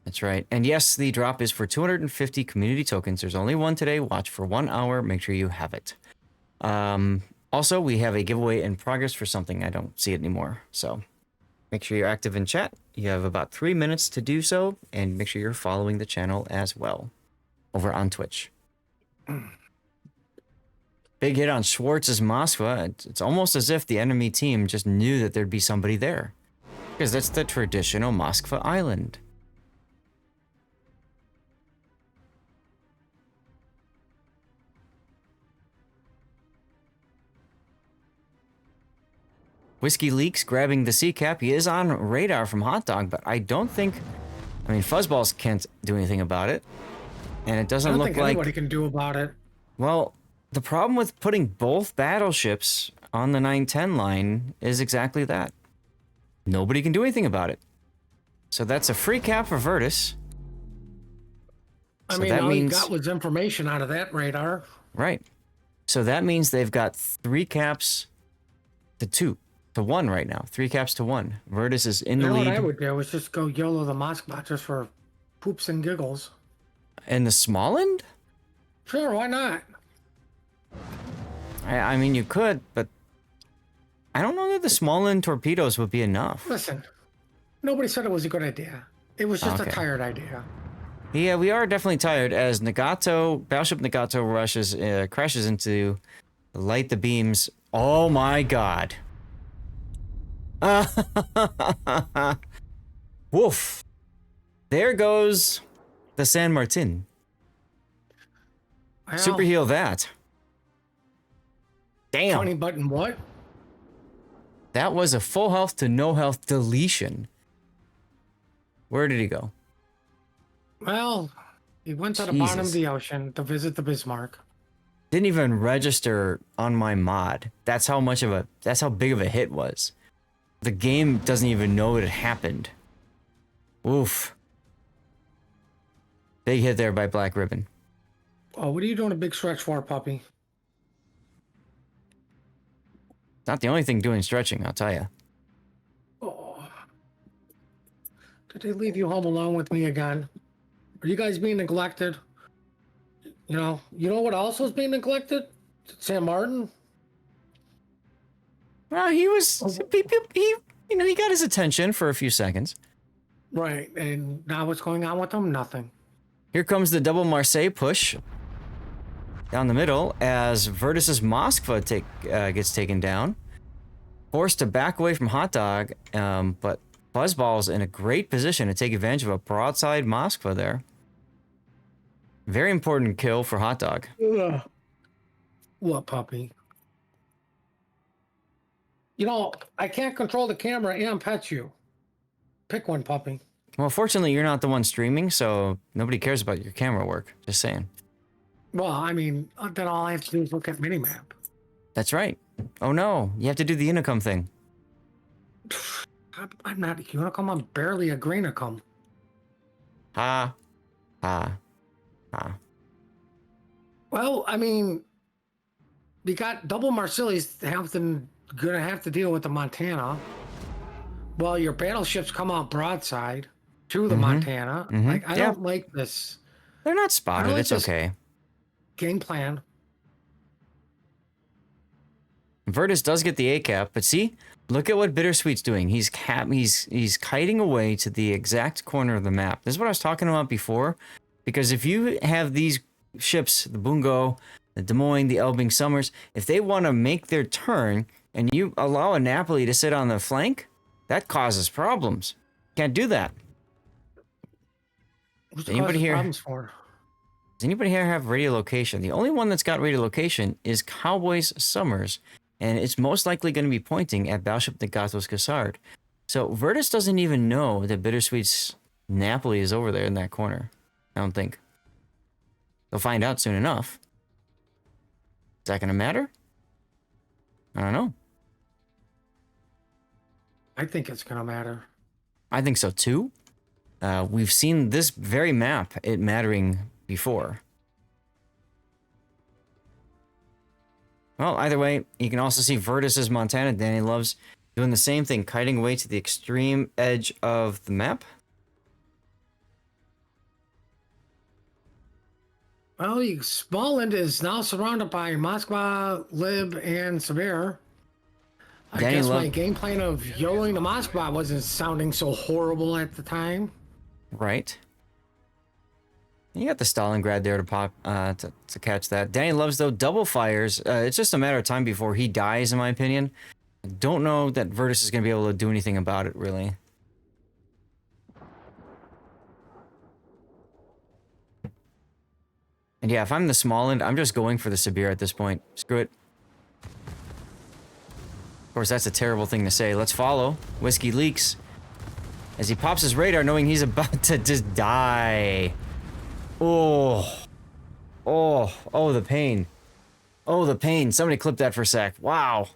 That's right. And yes, the drop is for 250 community tokens. There's only one today. Watch for 1 hour. Make sure you have it. Also, we have a giveaway in progress for something. I don't see it anymore. So make sure you're active in chat. You have about 3 minutes to do so. And make sure you're following the channel as well over on Twitch. Big hit on Schwartz's Moskva. It's almost as if the enemy team just knew that there'd be somebody there. Because that's the traditional Moskva island. Whiskey Leaks grabbing the C cap. He is on radar from Hot Dog, but I don't think... I mean, Fuzzballs can't do anything about it. And it doesn't look like... I don't think anybody can do about it. Well, the problem with putting both battleships on the 910 line is exactly that. Nobody can do anything about it. So that's a free cap for Virtus. I mean, all you got was information out of that radar. Right. So that means they've got 3 caps to 2. To 1 right now. 3 caps to 1. Virtus is in the lead. What I would do is just go YOLO the Moskva just for poops and giggles. And the Smalland? Sure, why not? I mean, you could, but I don't know that the Smalland torpedoes would be enough. Listen, nobody said it was a good idea. It was just a tired idea. Yeah, we are definitely tired as Nagato, Battleship Nagato crashes into light the beams. Oh my god. Woof. There goes the San Martin. Well, Super heal that. Damn. 20 button what? That was a full health to no health deletion. Where did he go? Well, he went to the bottom of the ocean to visit the Bismarck. Didn't even register on my mod. That's how big of a hit was. The game doesn't even know it happened. Oof. Big hit there by Black Ribbon. Oh, what are you doing a big stretch for, puppy? Not the only thing doing stretching, I'll tell you. Oh. Did they leave you home alone with me again? Are you guys being neglected? You know what also is being neglected? San Martin? Well, he got his attention for a few seconds. Right, and now what's going on with them? Nothing. Here comes the double Marseille push down the middle as Virtus's Moskva gets taken down. Forced to back away from Hot Dog, but Fuzzball's in a great position to take advantage of a broadside Moskva there. Very important kill for Hot Dog. Ugh. What, puppy? You know, I can't control the camera and pet you. Pick one, puppy. Well, fortunately, you're not the one streaming, so nobody cares about your camera work. Just saying. Well, I mean, then all I have to do is look at Minimap. That's right. Oh no, you have to do the Unicum thing. I'm not a Unicum, I'm barely a Greenicum. Ha. Ha. Ha. Well, I mean, we got double Marcilli's gonna have to deal with the Montana. Well, your battleships come out broadside to the Montana. Like, I don't like this. They're not spotted. Like it's okay. Game plan. Virtus does get the A cap, but see, look at what Bittersweet's doing. He's kiting away to the exact corner of the map. This is what I was talking about before, because if you have these ships, the Bungo, the Des Moines, the Elbing Summers, if they want to make their turn and you allow a Napoli to sit on the flank, that causes problems. Can't do that. What's anybody here? Problems for? Does anybody here have radio location? The only one that's got radio location is Cowboys Summers, and it's most likely going to be pointing at Battleship Nagatos Cassard. So Virtus doesn't even know that Bittersweet's Napoli is over there in that corner. I don't think. They'll find out soon enough. Is that going to matter? I don't know. I think it's gonna matter. I think so too. We've seen this very map, it mattering before. Well, either way, you can also see VRTUS' Montana. Danny loves doing the same thing, kiting away to the extreme edge of the map. Well, Smolensk is now surrounded by Moskva, Lib, and Sibir. I Danny guess my Love- game plan of YOLOing to Moskva wasn't sounding so horrible at the time. Right. You got the Stalingrad there to pop to catch that. Danny loves though double fires. It's just a matter of time before he dies, in my opinion. I don't know that VRTUS is going to be able to do anything about it, really. And yeah, if I'm the Smolensk, I'm just going for the Sibir at this point. Screw it. Of course, that's a terrible thing to say. Let's follow. Whiskey leaks as he pops his radar, knowing he's about to just die. Oh, the pain. Oh, the pain. Somebody clip that for a sec. Wow.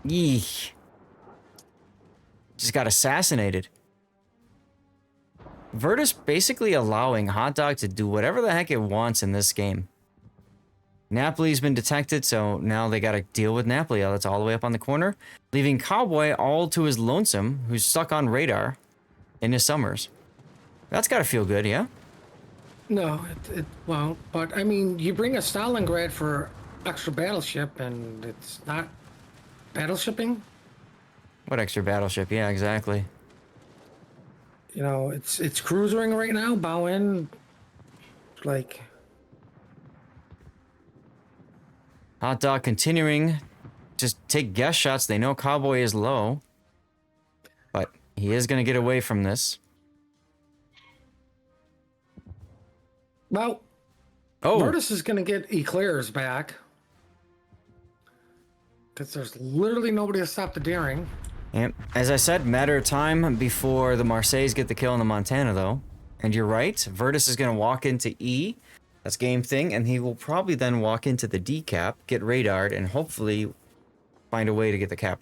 Yeesh. Just got assassinated. VRTUS basically allowing HTDOG to do whatever the heck it wants in this game. Napoli's been detected, so now they gotta deal with Napoli. That's all the way up on the corner, leaving Cowboy all to his lonesome, who's stuck on radar in his summers. That's gotta feel good, yeah? No, it won't. But I mean, you bring a Stalingrad for extra battleship, and it's not battleshipping. What extra battleship? Yeah, exactly. You know, it's cruisering right now, bow in, like. HTDOG continuing, just take guess shots. They know Cowboy is low, but he is gonna get away from this. Well, Oh, VRTUS is going to get Eclairs back. Because there's literally nobody to stop the daring. yep. As I said, matter of time before the Marseilles get the kill on the Montana, though. And you're right, VRTUS is gonna walk into E. That's game thing, and he will probably then walk into the D cap, get radared, and hopefully find a way to get the cap.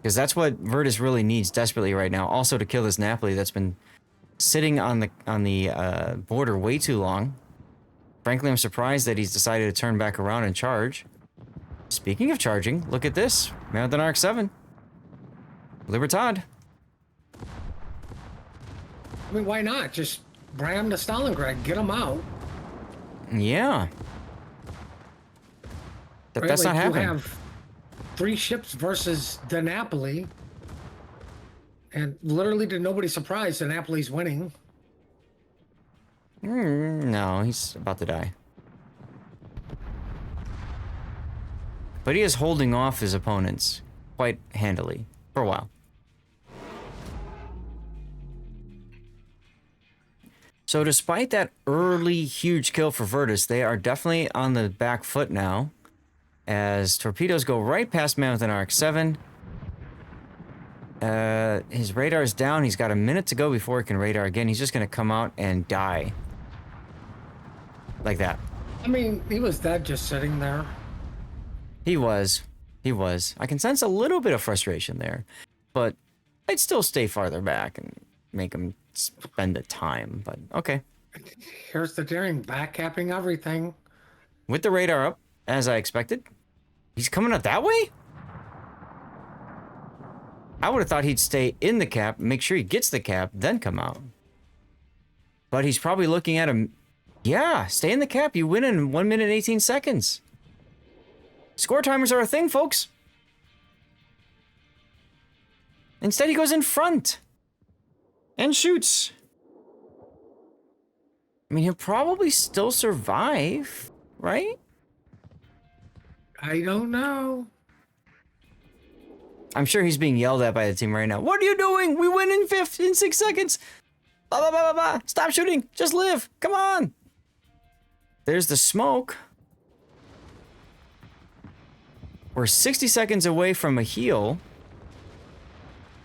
Because that's what VRTUS really needs desperately right now. Also to kill this Napoli that's been sitting on the border way too long. Frankly, I'm surprised that he's decided to turn back around and charge. Speaking of charging, look at this. Marathon Arc 7. Libertad. I mean, why not? Just ram the Stalingrad, get them out. Yeah. Right? That's like not happening. You have 3 ships versus the Napoli. And literally to nobody's surprise, the Napoli's winning. No, he's about to die. But he is holding off his opponents quite handily for a while. So despite that early huge kill for VRTUS, they are definitely on the back foot now, as torpedoes go right past Mammoth and Arc 7. His radar is down. He's got a minute to go before he can radar again. He's just going to come out and die. Like that. I mean, he was dead just sitting there. He was. He was. I can sense a little bit of frustration there, but I'd still stay farther back and make him spend the time, but okay. Here's the daring, backcapping everything. With the radar up, as I expected. He's coming out that way? I would have thought he'd stay in the cap, make sure he gets the cap, then come out. But he's probably looking at him. Yeah, stay in the cap. You win in 1 minute 18 seconds. Score timers are a thing, folks. Instead, he goes in front and shoots. I mean, he'll probably still survive, right? I don't know. I'm sure he's being yelled at by the team right now. What are you doing? We win in 6 seconds. Blah, blah, blah, blah, blah. Stop shooting. Just live. Come on. There's the smoke. We're 60 seconds away from a heal.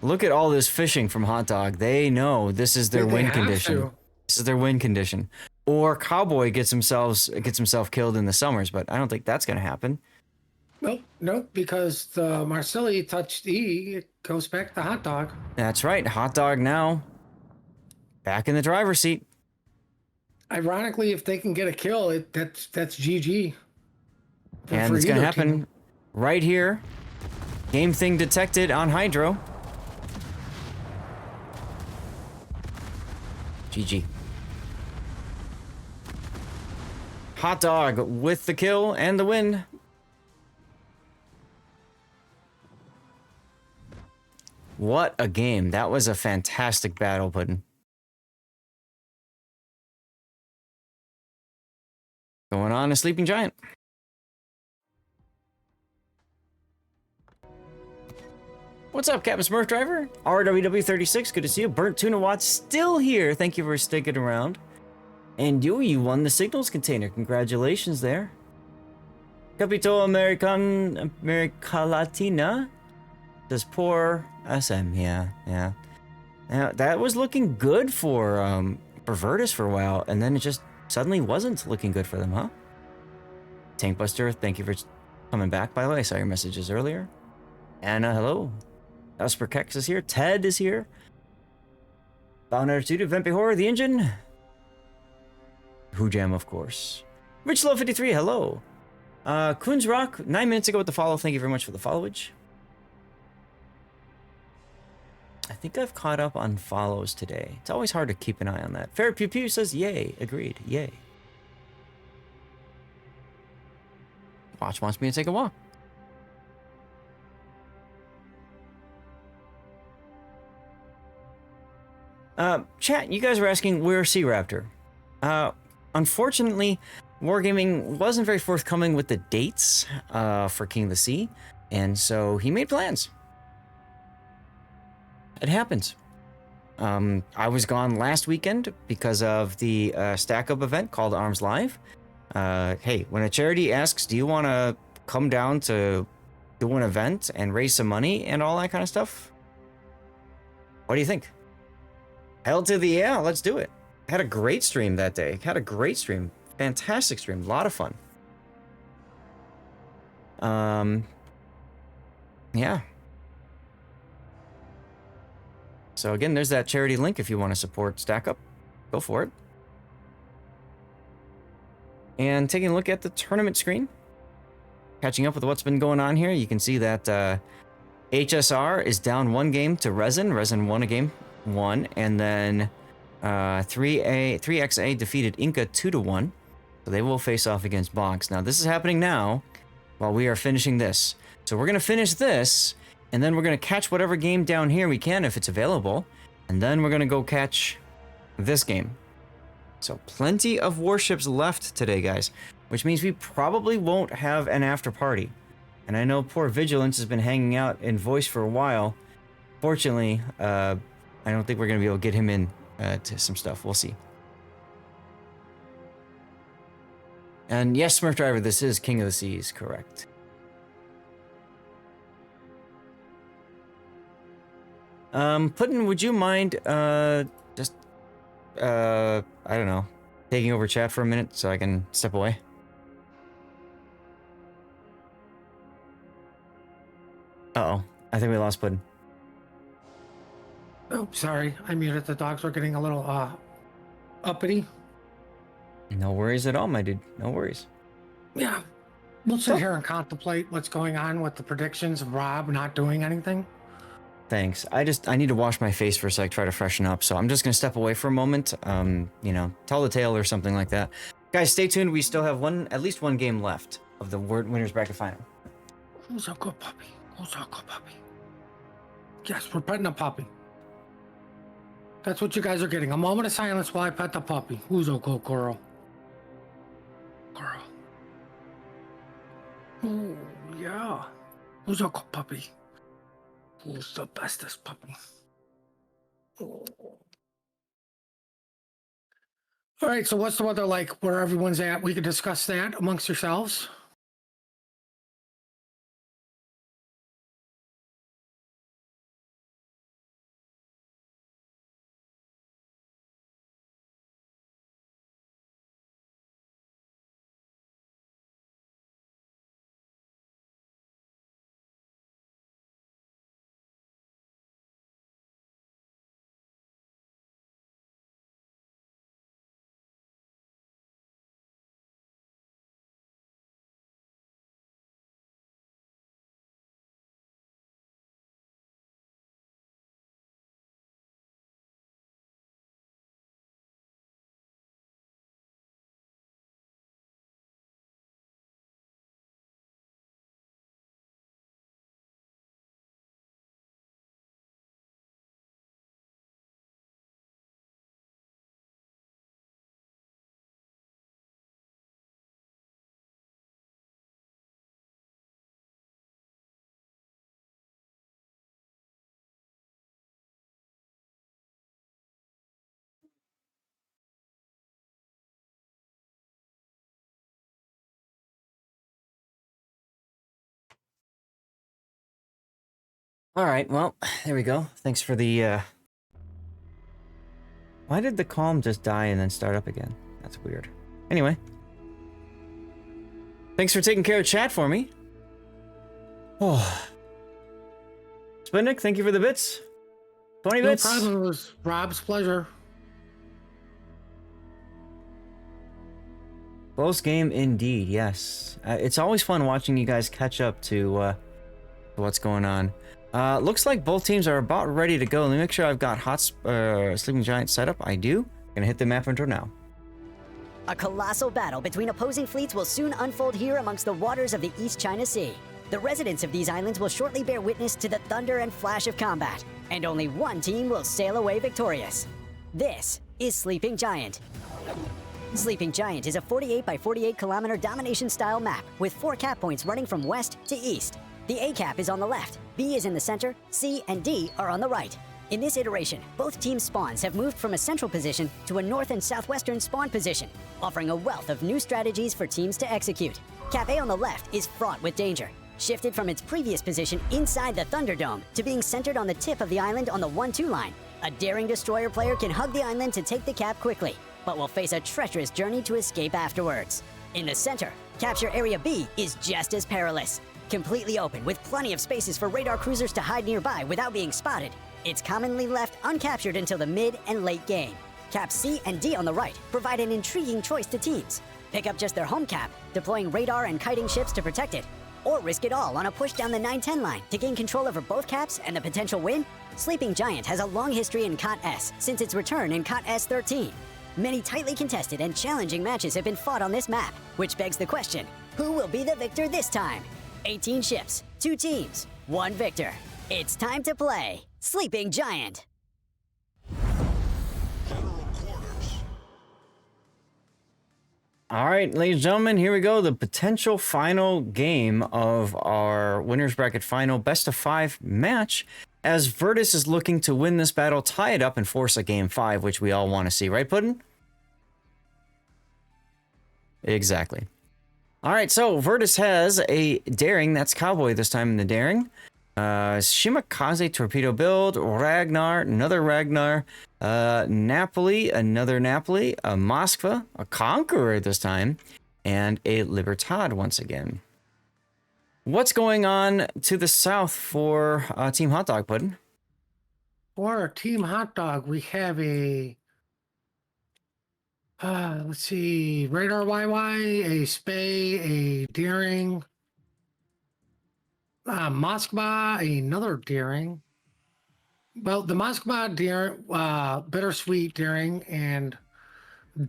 Look at all this fishing from HTDOG. They know this is their They win have condition. to. This is their win condition. Or Cowboy gets himself killed in the summers, but I don't think that's going to happen. Nope, because the Marsilli touched E, it goes back to hot dog. That's right. Hot dog now back in the driver's seat. Ironically, if they can get a kill, that's GG. And it's going to happen right here. Game thing detected on Hydro. GG. Hot dog with the kill and the win. What a game. That was a fantastic battle, Puddin'. Going on a Sleeping Giant. What's up, Captain Smurf Driver? RWW36, good to see you. Burnt Tuna Watts still here. Thank you for sticking around. And you won the signals container. Congratulations there. Capito America Latina. Does poor SM, yeah. That was looking good for VRTUS for a while, and then it just suddenly wasn't looking good for them, huh? Tankbuster, thank you for coming back, by the way. I saw your messages earlier. Anna, hello. Esper Kex is here. Ted is here. Bound Attitude, Vempe Horror, The Engine. Who Jam, of course. Rich Low 53, hello. Coons Rock, 9 minutes ago with the follow. Thank you very much for the followage. I think I've caught up on follows today. It's always hard to keep an eye on that. Fair Pew Pew says, yay. Agreed. Yay. Watch wants me to take a walk. Chat, you guys were asking, where's Sea Raptor? Unfortunately, Wargaming wasn't very forthcoming with the dates for King of the Sea, and so he made plans. It happens. I was gone last weekend because of the Stack Up event called Arms Live. Hey, when a charity asks, do you want to come down to do an event and raise some money and all that kind of stuff? What do you think? Hell to the yeah, let's do it. Had a great stream that day. Had a great stream. Fantastic stream. A lot of fun. Yeah. So again, there's that charity link if you want to support Stack Up. Go for it. And taking a look at the tournament screen. Catching up with what's been going on here. You can see that HSR is down 1 game to Resin. Resin won a game. 1. And then 3XA defeated Inca 2-1. So they will face off against Box. Now this is happening now while we are finishing this. So we're going to finish this, and then we're going to catch whatever game down here we can if it's available. And then we're going to go catch this game. So plenty of Warships left today, guys. Which means we probably won't have an after party. And I know poor Vigilance has been hanging out in voice for a while. Fortunately, I don't think we're going to be able to get him in to some stuff. We'll see. And yes, Smurf Driver, this is King of the Seas, correct. Puddin', would you mind just I don't know, taking over chat for a minute so I can step away? Uh-oh, I think we lost Puddin'. Oh, sorry. I muted. The dogs were getting a little uppity. No worries at all, my dude. No worries. Yeah. We'll sit here and contemplate what's going on with the predictions of Rob not doing anything. Thanks. I need to wash my face for a sec, try to freshen up. So I'm just going to step away for a moment. You know, tell the tale or something like that. Guys, stay tuned. We still have at least one game left of the Winners Bracket Final. Who's a good puppy? Who's a good puppy? Yes, we're petting a puppy. That's what you guys are getting. A moment of silence while I pet the puppy. Who's a good girl? Girl. Oh, yeah. Who's a good puppy? Who's the bestest puppy? Oh. All right, so what's the weather like where everyone's at? We could discuss that amongst yourselves. All right, well, there we go. Thanks for the, Why did the calm just die and then start up again? That's weird. Anyway. Thanks for taking care of chat for me. Oh. Spinnick, thank you for the bits. 20 No bits. problem. It was Rob's pleasure. Close game indeed, yes. It's always fun watching you guys catch up to what's going on. Looks like both teams are about ready to go. Let me make sure I've got Sleeping Giant set up. I do. Gonna hit the map intro now. A colossal battle between opposing fleets will soon unfold here amongst the waters of the East China Sea. The residents of these islands will shortly bear witness to the thunder and flash of combat, and only one team will sail away victorious. This is Sleeping Giant. Sleeping Giant is a 48 by 48 kilometer domination-style map with 4 cap points running from west to east. The A cap is on the left, B is in the center, C and D are on the right. In this iteration, both teams' spawns have moved from a central position to a north and southwestern spawn position, offering a wealth of new strategies for teams to execute. Cap A on the left is fraught with danger, shifted from its previous position inside the Thunderdome to being centered on the tip of the island on the 1-2 line. A daring destroyer player can hug the island to take the cap quickly, but will face a treacherous journey to escape afterwards. In the center, capture area B is just as perilous. Completely open with plenty of spaces for radar cruisers to hide nearby without being spotted. It's commonly left uncaptured until the mid and late game. Caps C and D on the right provide an intriguing choice to teams. Pick up just their home cap, deploying radar and kiting ships to protect it, or risk it all on a push down the 9-10 line to gain control over both caps and the potential win. Sleeping Giant has a long history in KOTS since its return in KOTS XIII. Many tightly contested and challenging matches have been fought on this map, which begs the question, who will be the victor this time? 18 ships, 2 teams, 1 victor. It's time to play Sleeping Giant. All right, ladies and gentlemen, here we go. The potential final game of our Winners Bracket Final Best of 5 match, as VRTUS is looking to win this battle, tie it up, and force a Game 5, which we all want to see. Right, Puddin'? Exactly. All right, so VRTUS has a Daring. That's Cowboy this time in the Daring. Shimakaze torpedo build, Ragnar, another Ragnar, Napoli, another Napoli, a Moskva, a Conqueror this time, and a Libertad once again. What's going on to the south for Team Hot Dog, Puddin'? For Team Hot Dog, we have a let's see, Radar YY, a Spay, a Daring, Moskva, another Daring. Well, the Moskva, Daring, Bittersweet Daring, and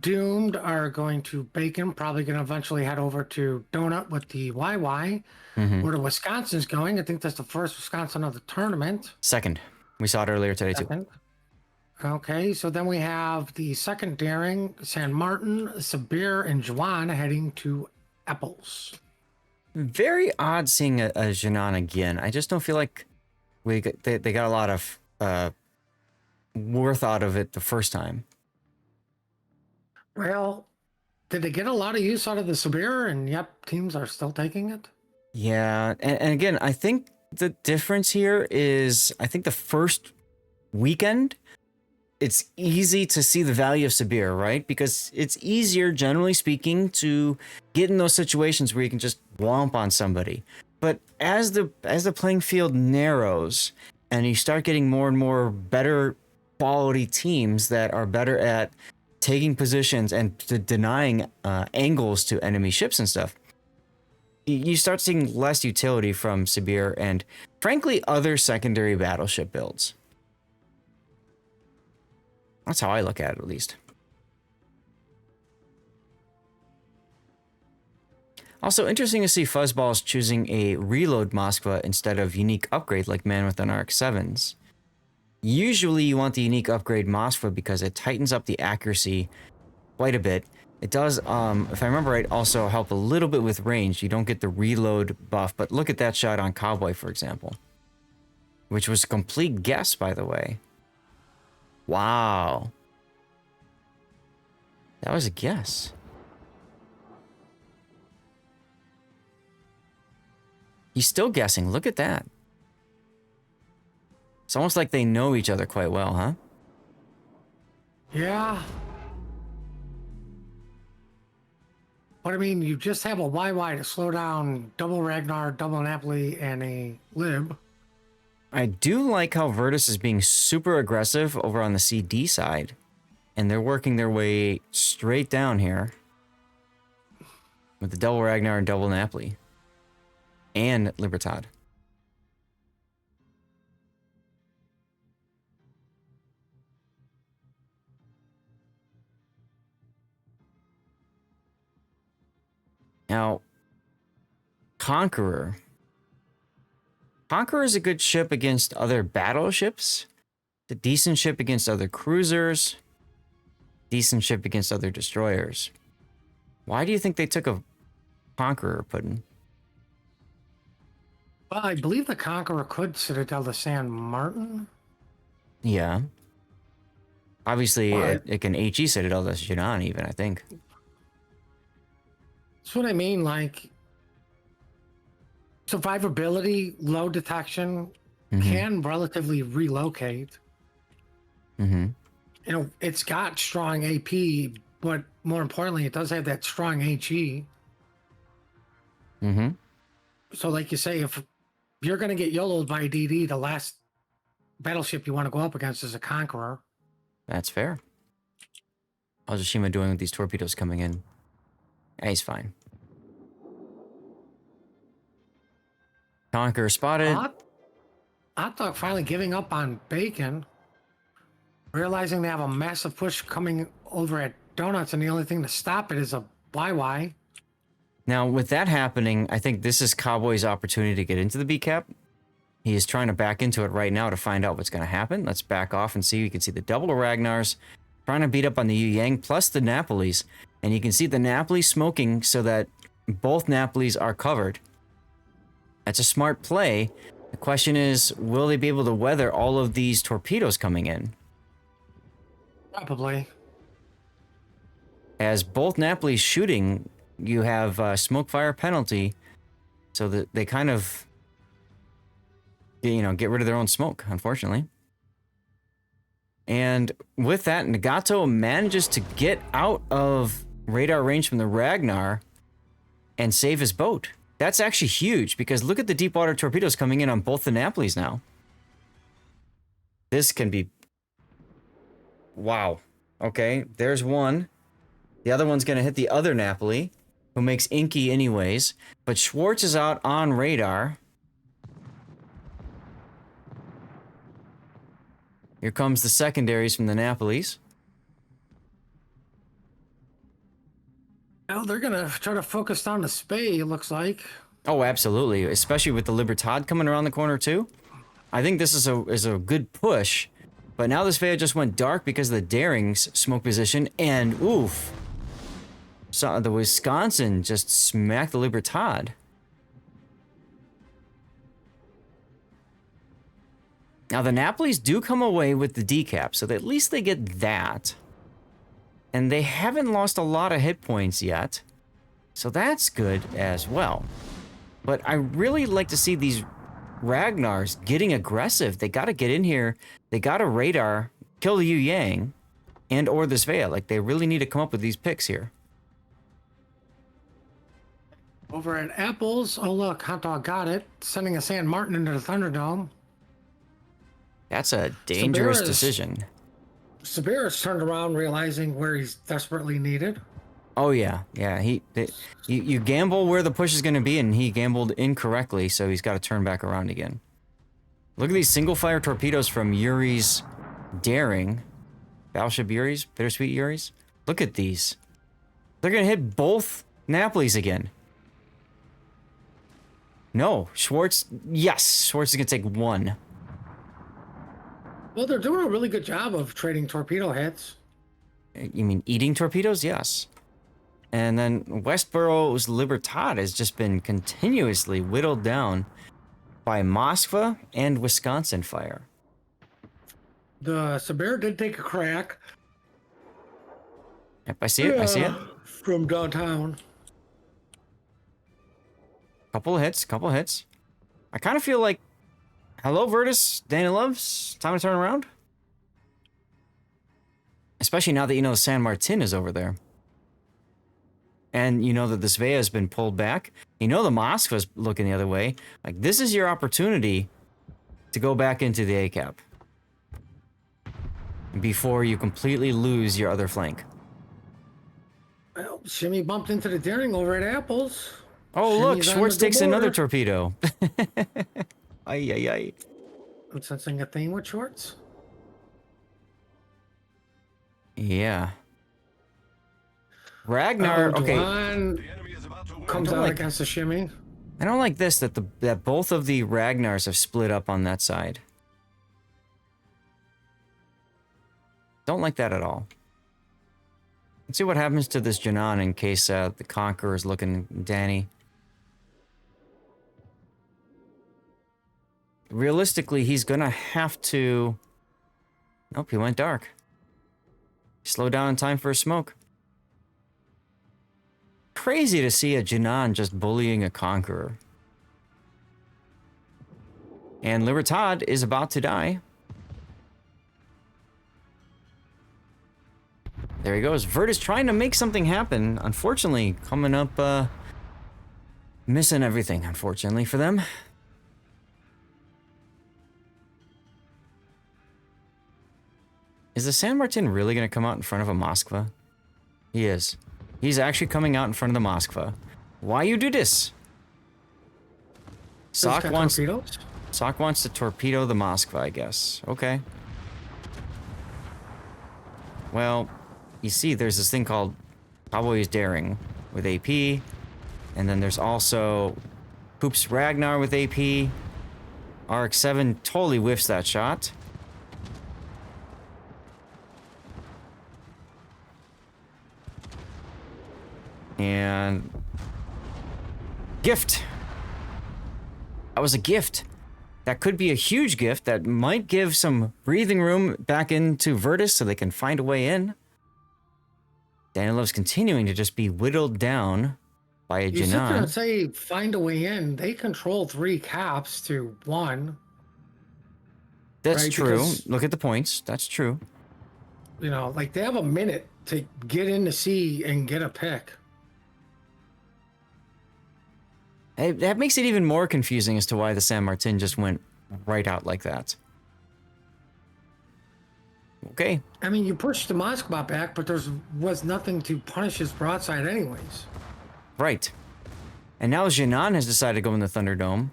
Doomed are going to Bacon, probably going to eventually head over to Donut with the YY. Where the Wisconsin's going. I think that's the first Wisconsin of the tournament. Second. We saw it earlier today, Second. Okay, so then we have the second Daring, San Martin, Sabir, and Juan heading to Apples. Very odd seeing a Jinan again. I just don't feel like they got a lot of worth out of it the first time. Well, did they get a lot of use out of the Sabir? And yep, teams are still taking it. Yeah, and again, I think the difference here is, I think the first weekend, it's easy to see the value of Sabir, right? Because it's easier, generally speaking, to get in those situations where you can just womp on somebody. But as the playing field narrows and you start getting more and more better quality teams that are better at taking positions and denying angles to enemy ships and stuff, you start seeing less utility from Sabir and, frankly, other secondary battleship builds. That's how I look at it, at least. Also, interesting to see Fuzzballs choosing a reload Moskva instead of unique upgrade like Mammoth and RX-7s. Usually you want the unique upgrade Moskva because it tightens up the accuracy quite a bit. It does, if I remember right, also help a little bit with range. You don't get the reload buff, but look at that shot on Cowboy, for example. Which was a complete guess, by the way. Wow. That was a guess. He's still guessing. Look at that. It's almost like they know each other quite well, huh? Yeah. But I mean, you just have a YY to slow down double Ragnar, double Napoli, and a Lib. I do like how Virtus is being super aggressive over on the CD side. And they're working their way straight down here. With the double Ragnar and double Napoli. And Libertad. Now, Conqueror. Conqueror is a good ship against other battleships. It's a decent ship against other cruisers. Decent ship against other destroyers. Why do you think they took a Conqueror, Puddin'? Well, I believe the Conqueror could Citadel to San Martin. Yeah. Obviously, But it can HE Citadel to Jinan even, I think. that's what I mean. Like, survivability, low detection, can relatively relocate. Mm-hmm. You know, it's got strong AP, but more importantly, it does have that strong HE. Mm-hmm. So, like you say, if you're going to get YOLO'd by DD, the last battleship you want to go up against is a Conqueror. That's fair. How's Oshima doing with these torpedoes coming in? Yeah, he's fine. Conqueror spotted. Hot Dog finally giving up on Bacon, realizing they have a massive push coming over at Donuts, and the only thing to stop it is a YY. Now, with that happening, I think this is Cowboy's opportunity to get into the B cap. He is trying to back into it right now to find out what's going to happen. Let's back off and see. You can see the double Ragnars trying to beat up on the Yu Yang plus the Napolis. And you can see the Napoli smoking so that both Napolis are covered. That's a smart play. The question is, will they be able to weather all of these torpedoes coming in? Probably. As both Napolis shooting, you have smoke fire penalty. So that they kind of, you know, get rid of their own smoke, unfortunately. And with that, Nagato manages to get out of radar range from the Ragnar and save his boat. That's actually huge because look at the deep water torpedoes coming in on both the Napolis now. This can be... Wow. Okay, there's one. The other one's going to hit the other Napoli, who makes Inky anyways. But Schwartz is out on radar. Here comes the secondaries from the Napolis. Well, they're going to try to focus down the Spey, it looks like. Oh, absolutely. Especially with the Libertad coming around the corner, too. I think this is a good push. But now this Vea just went dark because of the Daring's smoke position. And, oof. So the Wisconsin just smacked the Libertad. Now, the Napolis do come away with the decap, so at least they get that. And they haven't lost a lot of hit points yet. So that's good as well. But I really like to see these Ragnars getting aggressive. They got to get in here. They got to radar, kill the Yu Yang, and or this Vea. Like, they really need to come up with these picks here. Over at Apples, oh look, Hot Dog got it. Sending a San Martin into the Thunderdome. That's a dangerous decision. Sabira's turned around, realizing where he's desperately needed. Oh yeah, yeah. You gamble where the push is going to be, and he gambled incorrectly, so he's got to turn back around again. Look at these single fire torpedoes from Yuri's Daring, Battleship Yuri's, Bittersweet Yuri's. Look at these. They're going to hit both Napolis again. No, Schwartz. Yes, Schwartz is going to take one. Well, they're doing a really good job of trading torpedo hits. You mean eating torpedoes? Yes. And then Westboro's Libertad has just been continuously whittled down by Moskva and Wisconsin fire. The Sabir did take a crack. Yep, I see it. I see it. From downtown. Couple of hits, couple of hits. I kind of feel like Hello, Virtus. Danny Loves. Time to turn around. Especially now that you know San Martin is over there. And you know that the Svea has been pulled back. You know the Moskva's looking the other way. Like, this is your opportunity to go back into the ACAP. Before you completely lose your other flank. Well, Shimmy bumped into the Daring over at Apples. Oh, look, Shimmy's on Schwartz the takes another border. torpedo. Ay, ay, ay. I'm sensing a theme with Schwartz. Yeah. Ragnar, okay. Duan comes out like- against the Shimmy. I don't like this, that both of the Ragnars have split up on that side. Don't like that at all. Let's see what happens to this Janan in case the Conqueror is looking Danny. Realistically, he's gonna have to... Nope, he went dark. Slow down in time for a smoke. Crazy to see a Janan just bullying a Conqueror. And Libertad is about to die. There he goes. Virtus trying to make something happen. Unfortunately, coming up, missing everything, unfortunately, for them. Is the San Martin really going to come out in front of a Moskva? He is. He's actually coming out in front of the Moskva. Why you do this? Sock wants to torpedo the Moskva, I guess. Okay. Well, you see, there's this thing called Cowboy's Daring with AP. And then there's also Poops Ragnar with AP. RX-7 totally whiffs that shot. And... gift. That was a gift. That could be a huge gift that might give some breathing room back into Virtus so they can find a way in. Danilov's continuing to just be whittled down by a You sit there and Janan. say find a way in. They control 3 caps to 1. That's right, true. because- Look at the points. That's true. You know, like they have a minute to get in the sea and get a pick. That makes it even more confusing as to why the San Martin just went right out like that. Okay. I mean, you pushed the Moskva back, but there was nothing to punish his broadside anyways. Right. And now Janan has decided to go in the Thunderdome.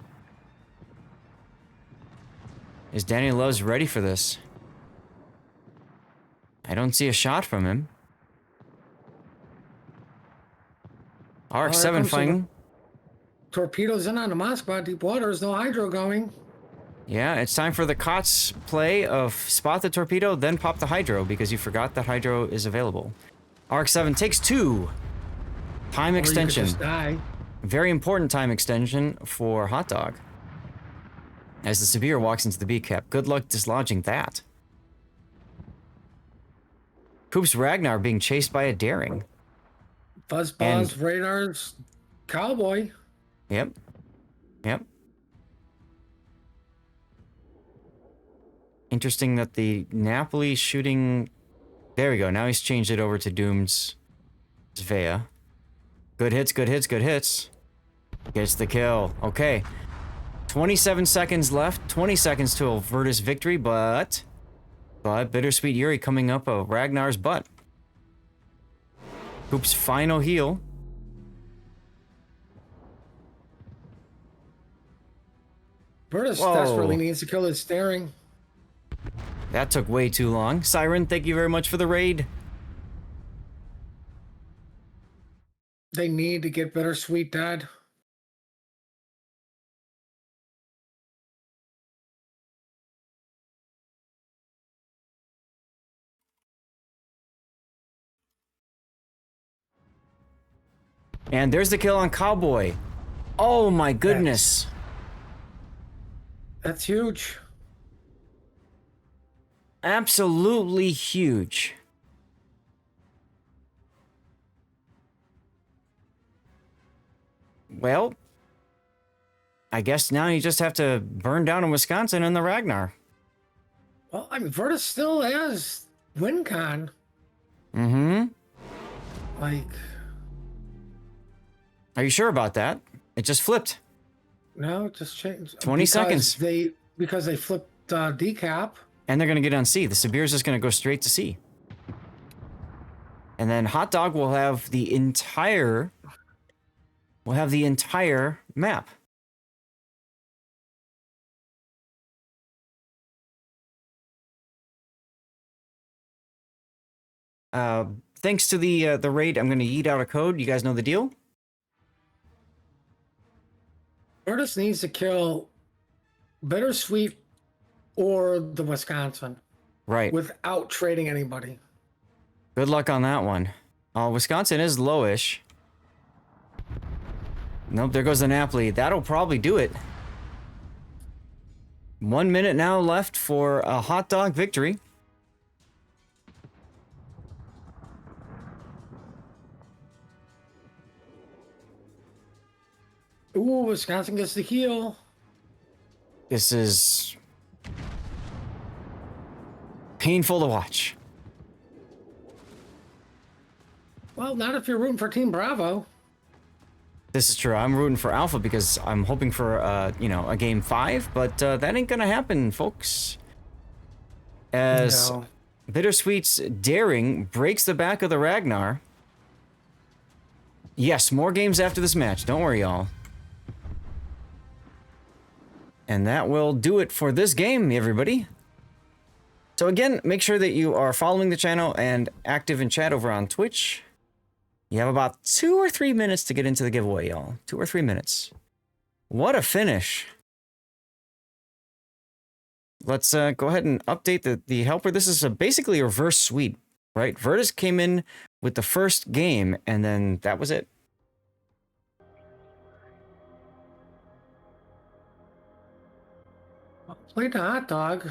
Is Danny Loves ready for this? I don't see a shot from him. RX-7 comes fighting. Torpedoes in on the Moskva, deep waters, no hydro going. Yeah, it's time for the KOTS play of spot the torpedo, then pop the hydro, because you forgot that hydro is available. RX-7 takes 2. Time Or you could extension. just die. Very important time extension for Hot Dog. As the Severe walks into the B cap. Good luck dislodging that. Poops Ragnar being chased by a Daring. Buzzballs, radars, Cowboy. Yep. Yep. Interesting that the Napoli shooting... There we go. Now he's changed it over to Doom's Svea. Good hits, good hits, good hits. Gets the kill. Okay. 27 seconds left. 20 seconds to a Virtus victory, but Bittersweet Yuri coming up a Ragnar's butt. Poop's final heal. Virtus Whoa. desperately needs to kill his staring. That took way too long. Siren, thank you very much for the raid. They need to get Bittersweet dead. And there's the kill on Cowboy. Oh my goodness. That's huge. Absolutely huge. Well, I guess now you just have to burn down in Wisconsin in the Ragnar. Well, I mean, Virtus still has WinCon. Mm-hmm. Like, Are you sure about that? It just flipped. no, just change. 20 seconds. Because they flipped decap. And they're going to get on C. The Sibir's just going to go straight to C. And then Hot Dog will have the entire... map. Thanks to the raid, I'm going to yeet out a code. You guys know the deal? Virtus needs to kill Bittersweet or the Wisconsin Right. without trading anybody. Good luck on that one. Wisconsin is lowish. Nope, there goes the Napoli. That'll probably do it. 1 minute now left for a Hot Dog victory. Ooh, Wisconsin gets the heal. This is painful to watch. Well, not if you're rooting for Team Bravo. This is true. I'm rooting for Alpha because I'm hoping for, a game 5, but that ain't gonna happen, folks. As No. Bittersweet's daring breaks the back of the Ragnar. Yes, more games after this match. Don't worry, y'all. And that will do it for this game, everybody. So again, make sure that you are following the channel and active in chat over on Twitch. You have about 2 or 3 minutes to get into the giveaway, y'all. 2 or 3 minutes. What a finish. Let's go ahead and update the helper. This is basically a reverse sweep, right? Virtus came in with the first game, and then that was it. Played the Hot Dog.